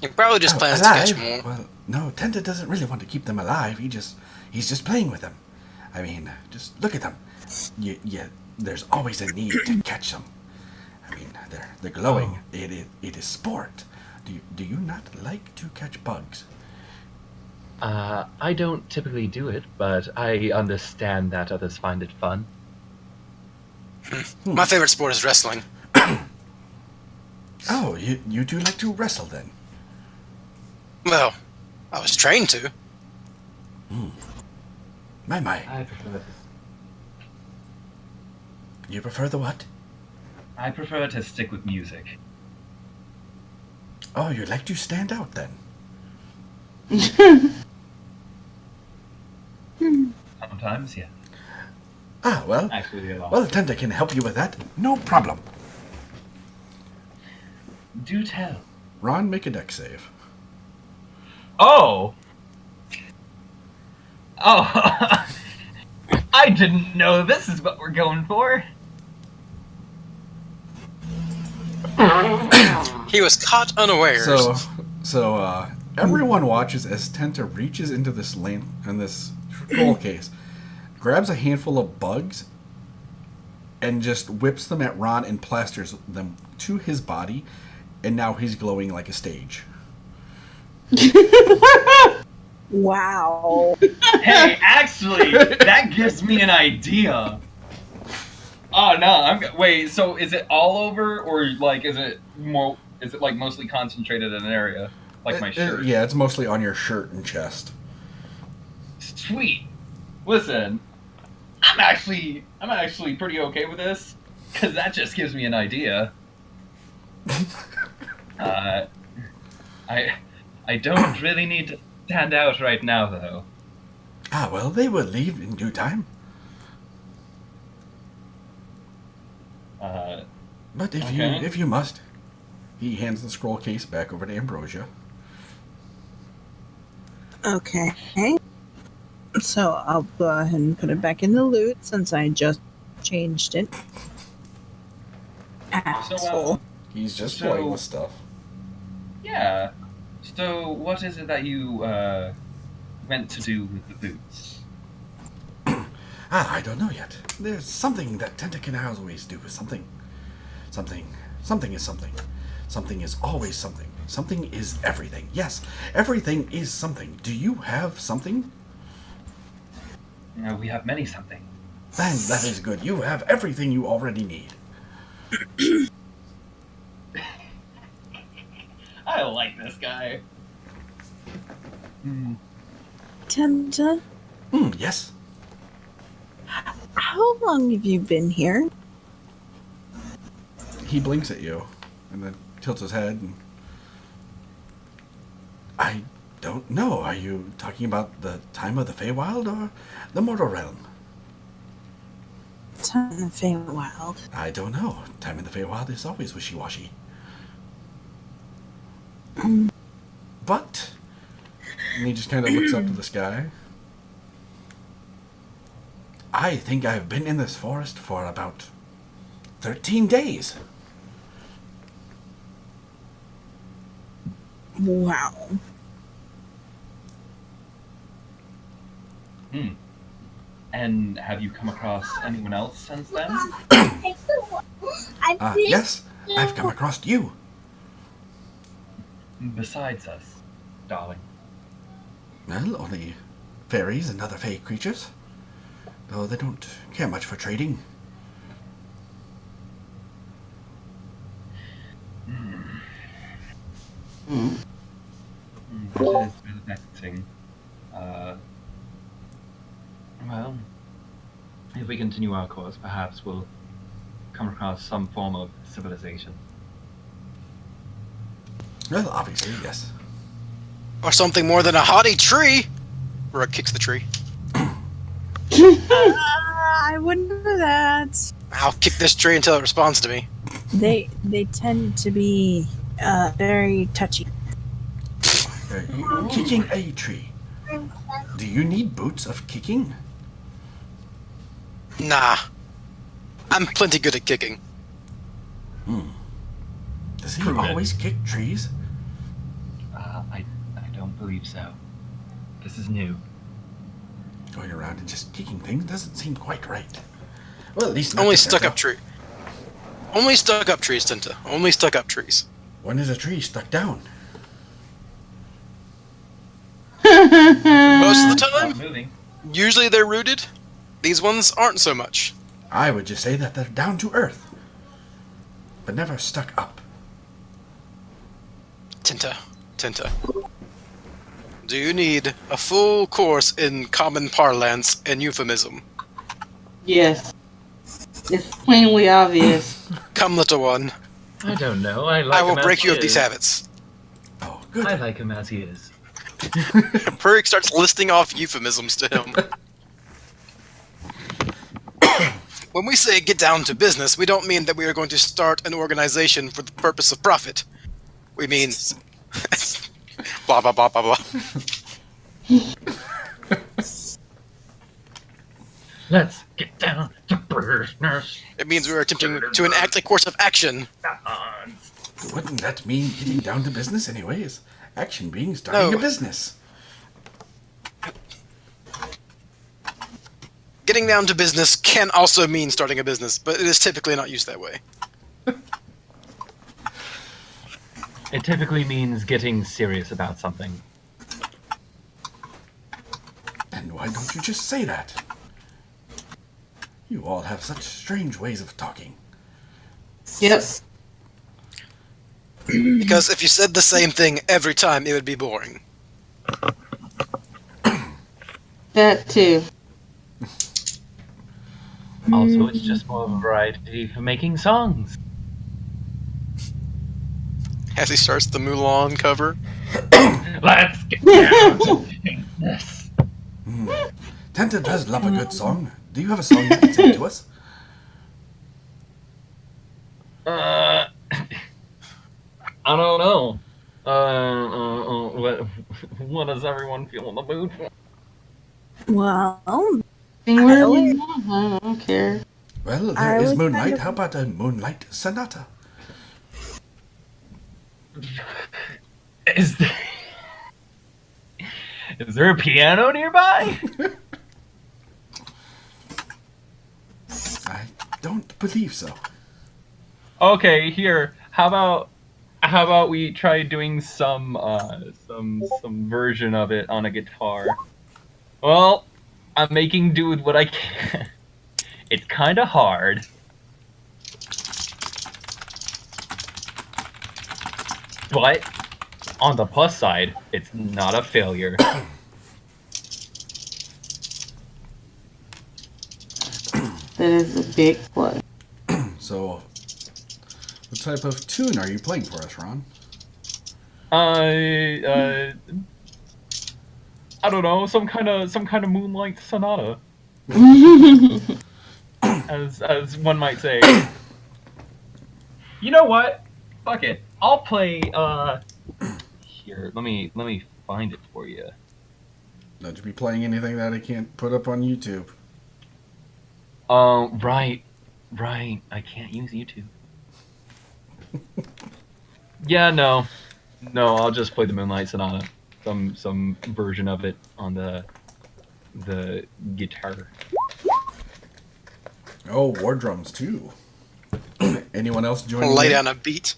He probably just plans to catch more. Well, no, Tenta doesn't really want to keep them alive. He's just playing with them. I mean, just look at them. There's always a need to catch them. I mean, they're glowing. Oh. It is sport. Do you not like to catch bugs? I don't typically do it, but I understand that others find it fun. My favorite sport is wrestling. Oh, you do like to wrestle then? Well, I was trained to. My. I prefer You prefer the what? to stick with music. Oh, you like to stand out then? Sometimes, yeah. Ah, well. Actually, a lot. Well, Tenta can help you with that. No problem. Do tell. Ron, make a deck save. Oh! Oh! I didn't know this is what we're going for. He was caught unawares. So everyone watches as Tenta reaches into this scroll case, grabs a handful of bugs, and just whips them at Ron and plasters them to his body, and now he's glowing like a stage. Wow. Hey, actually, that gives me an idea. Oh no, wait. So is it all over, or like is it like mostly concentrated in an area, like my shirt? Yeah, it's mostly on your shirt and chest. Sweet. Listen, I'm actually pretty okay with this, because that just gives me an idea. I don't really need to stand out right now, though. Ah, well, they will leave in due time. But if you must, he hands the scroll case back over to Ambrosia. Okay. So I'll go ahead and put it back in the loot since I just changed it. Asshole. He's just So- playing with stuff. Yeah. So, what is it that you went to do with the boots? I don't know yet. There's something that Tenta can always do. Something is something. Something is always something. Something is everything. Yes, everything is something. Do you have something? We have many something. Then that is good. You have everything you already need. I like this guy. Tenta, Yes. how long have you been here? He blinks at you and then tilts his head. And I don't know. Are you talking about the time of the Feywild or the mortal realm? Time in the Feywild. I don't know. Time in the Feywild is always wishy-washy. But, and he just kind of looks up to the sky. I think I've been in this forest for about 13 days. Wow. Hmm. And have you come across anyone else since then? Yes, I've come across you. Besides us, darling. Well, only fairies and other fey creatures. Though they don't care much for trading. That is vexing. Well, if we continue our course, perhaps we'll come across some form of civilization. Well, obviously, yes. Or something more than a haughty tree. Rook kicks the tree. I wouldn't do that. I'll kick this tree until it responds to me. They tend to be very touchy. Kicking a tree. Do you need boots of kicking? Nah. I'm plenty good at kicking. Does he Prove it. always kick trees? I don't believe so. This is new. Going around and just kicking things doesn't seem quite right. Well, at least not Only to stuck up Santa. tree. Only stuck up trees, Tinta. Only stuck up trees. When is a tree stuck down? Most of the Not time, moving. usually they're rooted. These ones aren't so much. I would just say that they're down to earth, but never stuck up. Tinta. Do you need a full course in common parlance and euphemism? Yes. It's plainly obvious. Come, little one. I don't know. I like I will him break as you he of these is. habits. Oh, good. I like him as he is. Purik starts listing off euphemisms to him. When we say get down to business, we don't mean that we are going to start an organization for the purpose of profit. We mean... blah, blah, blah, blah, blah. Let's get down to business. It means we are attempting to enact a course of action. Wouldn't that mean getting down to business anyways? Action being starting No. a business. Getting down to business can also mean starting a business, but it is typically not used that way. It typically means getting serious about something. And why don't you just say that? You all have such strange ways of talking. Yep. Because if you said the same thing every time, it would be boring. That too. Also, it's just more of a variety for making songs. As he starts the Mulan cover. Let's get down to business. Tenta does love a good song. Do you have a song you can sing to us? I don't know. What does everyone feel in the mood for? Well, Sing whatever you want. I don't care. Well, I there is was Moonlight. kind of- How about a Moonlight Sonata? Is there a piano nearby? I don't believe so. Okay, here. How about we try doing some version of it on a guitar? Well, I'm making do with what I can. It's kind of hard. But on the plus side, it's not a failure. That is a big plus. So, what type of tune are you playing for us, Ron? I don't know, some kind of Moonlight Sonata, as one might say. You know what? Fuck it. I'll play. Here, let me find it for you. Not to be playing anything that I can't put up on YouTube. Right. I can't use YouTube. Yeah, no, I'll just play the Moonlight Sonata, some version of it on the the guitar. Oh, war drums too. Anyone else joining? Lay in? down a beat.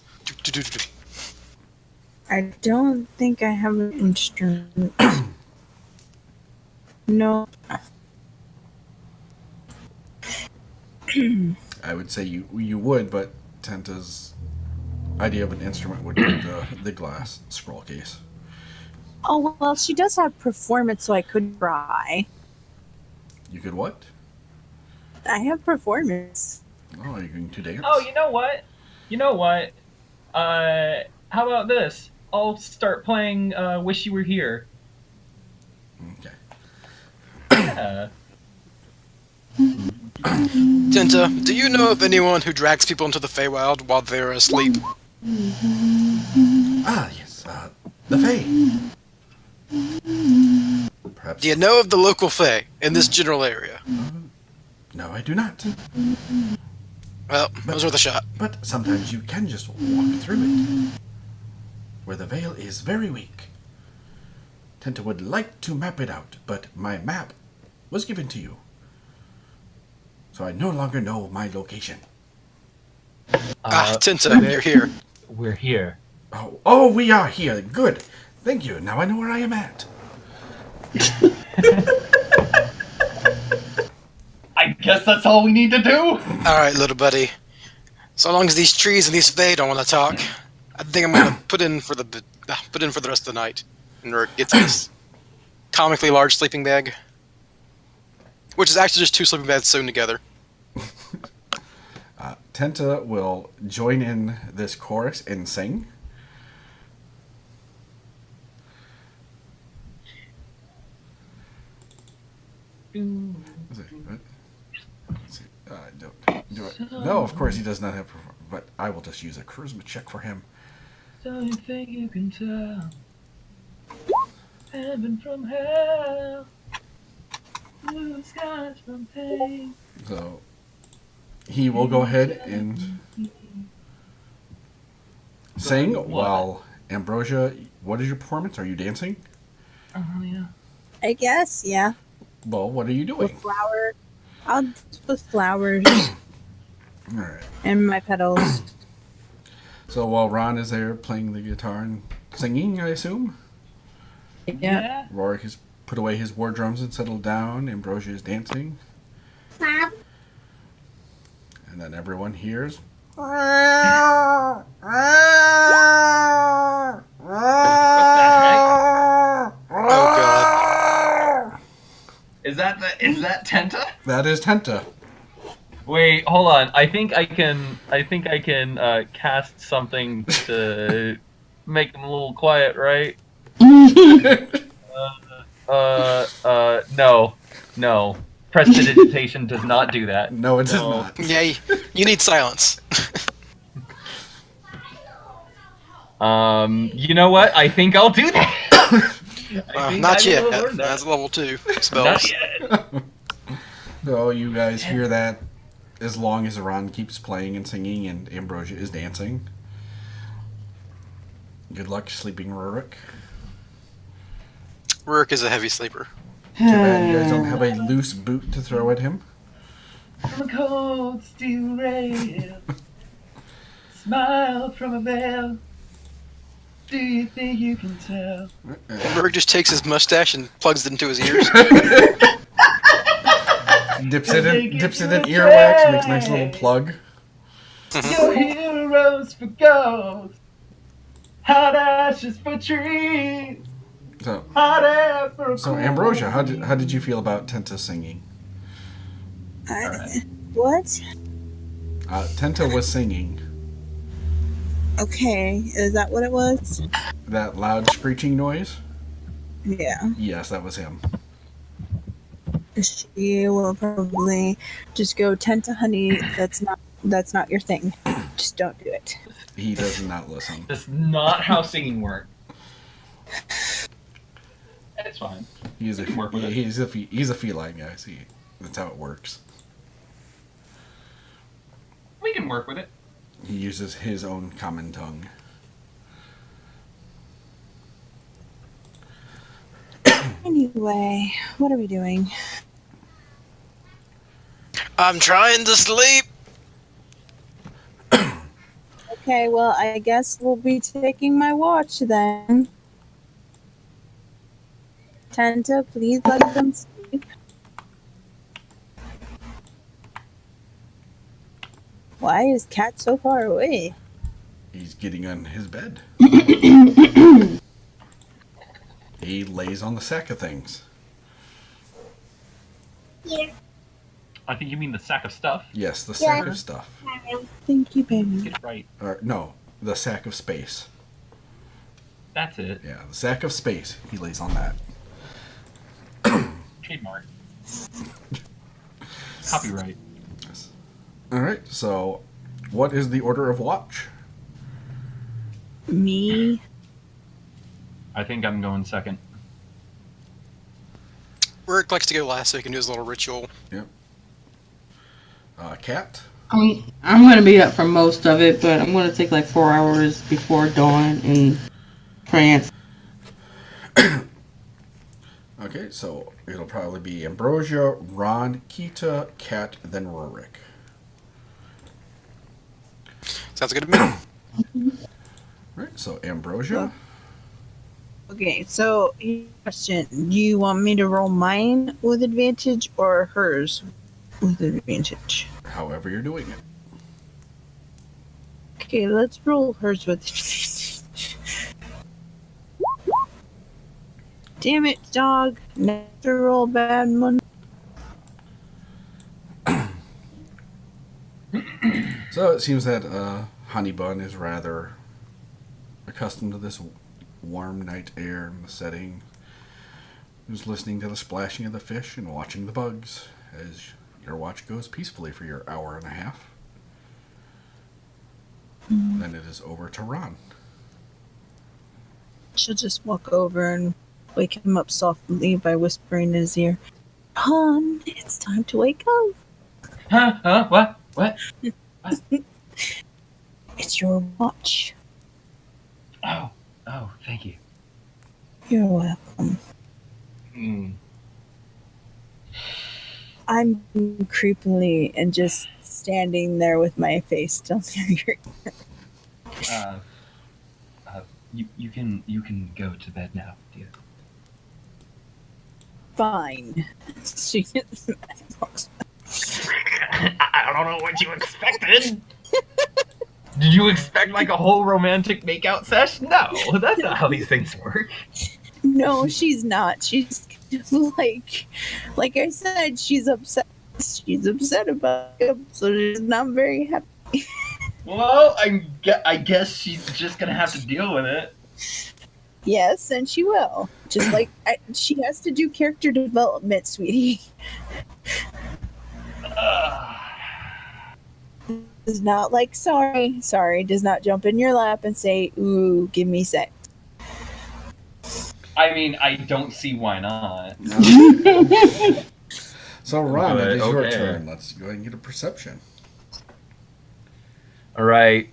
I don't think I have an instrument. No. I would say you would, but Tenta's idea of an instrument would be the glass scroll case. Oh, well, she does have performance, so I could try. You could what? I have performance. Oh, you're going to dance? Oh, you know what? How about this? I'll start playing Wish You Were Here. Okay. Yeah. Tenta, do you know of anyone who drags people into the Feywild while they're asleep? Ah, yes. The Fae. Perhaps. Do you know of the local Fey in this general area? No, I do not. Well, those are the shot. But sometimes you can just walk through it, where the veil is very weak. Tenta would like to map it out, but my map was given to you, so I no longer know my location. Tenta, you're here. We're here. Oh, we are here. Good. Thank you. Now I know where I am at. I guess that's all we need to do. Alright, little buddy. So long as these trees and these Fey don't want to talk, I think I'm gonna put in for the rest of the night. And Rourke gets this comically large sleeping bag, which is actually just 2 sleeping bags sewn together. Tenta will join in this chorus and sing. Don't do it. No, of course he does not have. But I will just use a charisma check for him. So you think you can tell heaven from hell, blue skies from pain. So he will go ahead and sing while Ambrosia. What is your performance? Are you dancing? Oh yeah. I guess, yeah. Well, what are you With doing? flower. I'll just with flowers All right. and my petals. So while Ron is there playing the guitar and singing, I assume Yeah. Rorik has put away his war drums and settled down. Ambrosia is dancing, Mom, and then everyone hears. Oh god. Is that Tenta? That is Tenta. Wait, hold on. I think I can cast something to make him a little quiet, right? No. Prestidigitation does not do that. No, it does No. not. Yeah, you need silence. You know what? I think I'll do that. I think Not I yet. will learn that. That's level 2 spells. Not yet. So you guys hear that as long as Ron keeps playing and singing and Ambrosia is dancing. Good luck sleeping, Rurik. Rourke is a heavy sleeper. Too bad you guys don't have a loose boot to throw at him. From a cold steel rail, smile from a veil. Do you think you can tell? Rourke just takes his mustache and plugs it into his ears. Dips it in earwax, makes a nice little plug. Your heroes for gold, hot ashes for trees, So, hot air for a cool Ambrosia, how did you feel about Tenta singing? What? Tenta was singing. Okay, is that what it was? That loud screeching noise? Yeah. Yes, that was him. She will probably just go Tenta, honey. That's not your thing. Just don't do it. He does not listen. That's not how singing works. It's fine. He's We can work with it. he's a feline guy. See, that's how it works. We can work with it. He uses his own common tongue. Anyway, Anyway, what are we doing? I'm trying to sleep. Okay, well, I guess we'll be taking my watch then. Tenta, please let them sleep. Why is Cat so far away? He's getting on his bed. He lays on the sack of things. Here. I think you mean the sack of stuff. Yes, the sack of stuff. Thank you, baby. Get it right. Or no, the sack of space. That's it. Yeah, the sack of space. He lays on that. Trademark. Copyright. Yes. All right. So, what is the order of watch? Me. I think I'm going second. Rick likes to go last so he can do his little ritual. Yep. Cat. I'm gonna be up for most of it, but I'm gonna take like 4 hours before dawn in trance. Okay, so it'll probably be Ambrosia, Ron, Kita, Cat, then Rorik. Sounds good to me. Right. So Ambrosia. Okay, so question: do you want me to roll mine with advantage or hers with advantage? However you're doing it. Okay, let's roll hers with advantage. Damn it, dog! Never roll bad one. So it seems that Honey Bun is rather accustomed to this warm night air and the setting. Who's listening to the splashing of the fish and watching the bugs as your watch goes peacefully for your hour and a half. Then it is over to Ron. She'll just walk over and wake him up softly by whispering in his ear, "Ron, it's time to wake up. Huh? What? What? It's your watch." Oh, thank you. You're welcome. I'm creepily and just standing there with my face still near your. You can go to bed now, dear. Fine. She walks. I don't know what you expected. Did you expect like a whole romantic makeout sesh? No, that's not how these things work. No, she's not. She's like I said, she's upset. She's upset about him, so she's not very happy. Well, I guess she's just gonna have to deal with it. Yes, and she will. Just like she has to do character development, sweetie. Does not like sorry. Does not jump in your lap and say, "Ooh, give me sex." I mean, I don't see why not. So Ron, But, it is your okay. turn. Let's go ahead and get a perception. All right,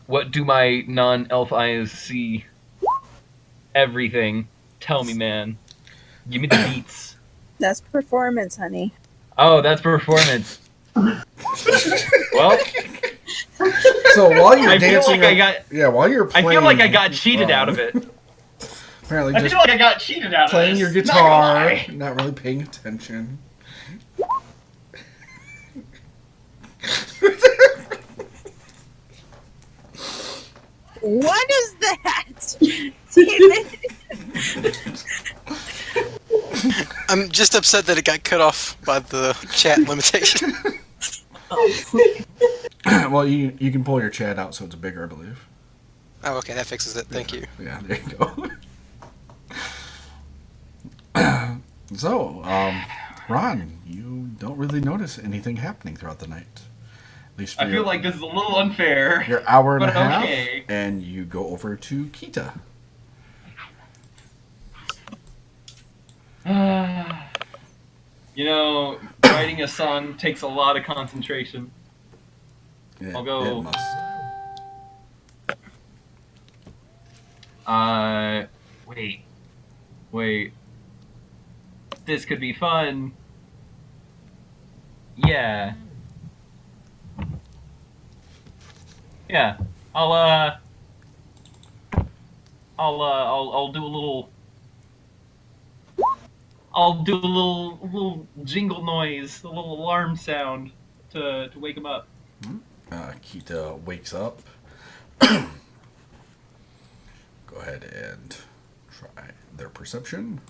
what do my non-elf eyes see? Everything. Tell me, man. Give me the beats. That's performance, honey. Oh, that's performance. Well, So while you're I feel dancing, like I got. while you're I playing, feel like I got cheated out of it. Apparently, I just feel like I got cheated out playing of your this. guitar, Not gonna not really paying attention. What is that? Damn it. I'm just upset that it got cut off by the chat limitation. Well, you can pull your chat out so it's bigger, I believe. Oh, okay, that fixes it. Thank you. Yeah, there you go. So, Ron, you don't really notice anything happening throughout the night. At least for I feel like this is a little unfair. your hour and a but half, okay. and you go over to Kita. You know, writing a song takes a lot of concentration. Yeah, I'll go- It must. Wait. This could be fun. Yeah. Yeah. I'll do a little. I'll do a little jingle noise, a little alarm sound to wake him up. Kita wakes up. Go ahead and try their perception.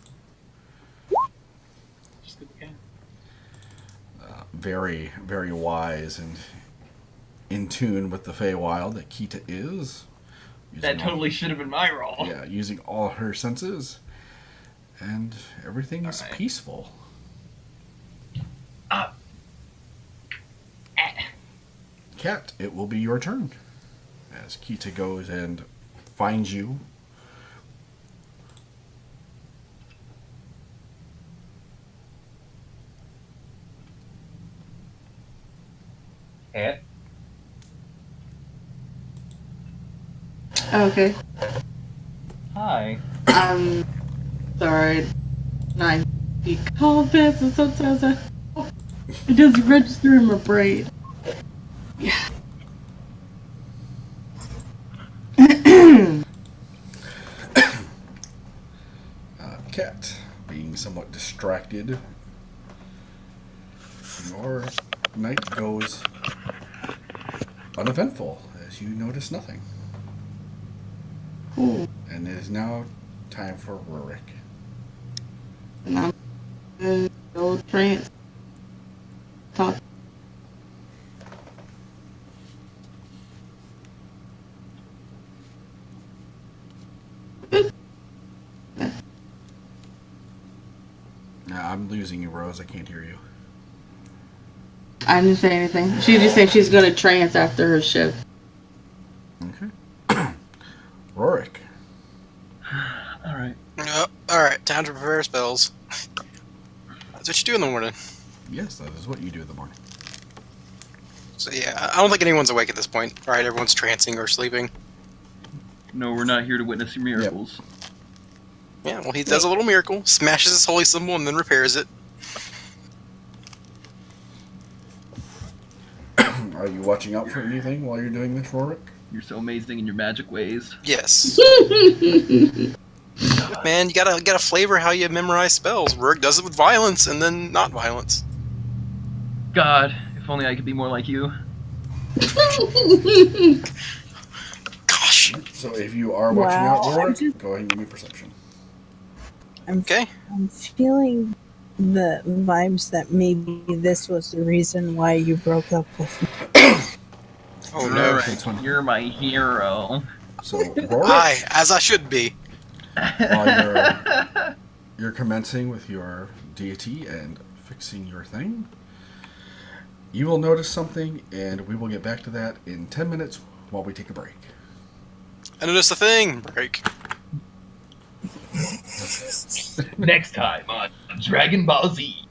Just good again. Very, very wise and in tune with the Feywild that Kita is. That totally should have been my role. Yeah, using all her senses. And everything is Alright. peaceful. Cat, it will be your turn. As Kita goes and finds you. Cat? Okay. Hi. I'm sorry. I be called this, and sometimes it doesn't register in my brain. Yeah. Cat, being somewhat distracted, your night goes uneventful as you notice nothing. Cool. And it is now time for Rurik. And I'm gonna go trance. Talk. I'm losing you, Rose. I can't hear you. I didn't say anything. She just said she's gonna trance after her shift. Okay. Rurik. Alright. Alright, time to prepare spells. That's what you do in the morning. Yes, that is what you do in the morning. So yeah, I don't think anyone's awake at this point. Right, everyone's trancing or sleeping. No, we're not here to witness your miracles. Yeah, well, he does a little miracle, smashes his holy symbol, and then repairs it. Are you watching out for anything while you're doing this, Rurik? You're so amazing in your magic ways. Yes. Man, you gotta flavor how you memorize spells. Rourke does it with violence and then not violence. God, if only I could be more like you. Gosh. So if you are watching out, Wow, Rurik, go ahead and give me perception. Okay. I'm feeling the vibes that maybe this was the reason why you broke up with me. Oh no. Alright, you're my hero. So Rurik, Aye, as I should be. while you're commencing with your deity and fixing your thing, you will notice something, and we will get back to that in 10 minutes while we take a break. I noticed a thing. Break. Next time on Dragon Ball Z.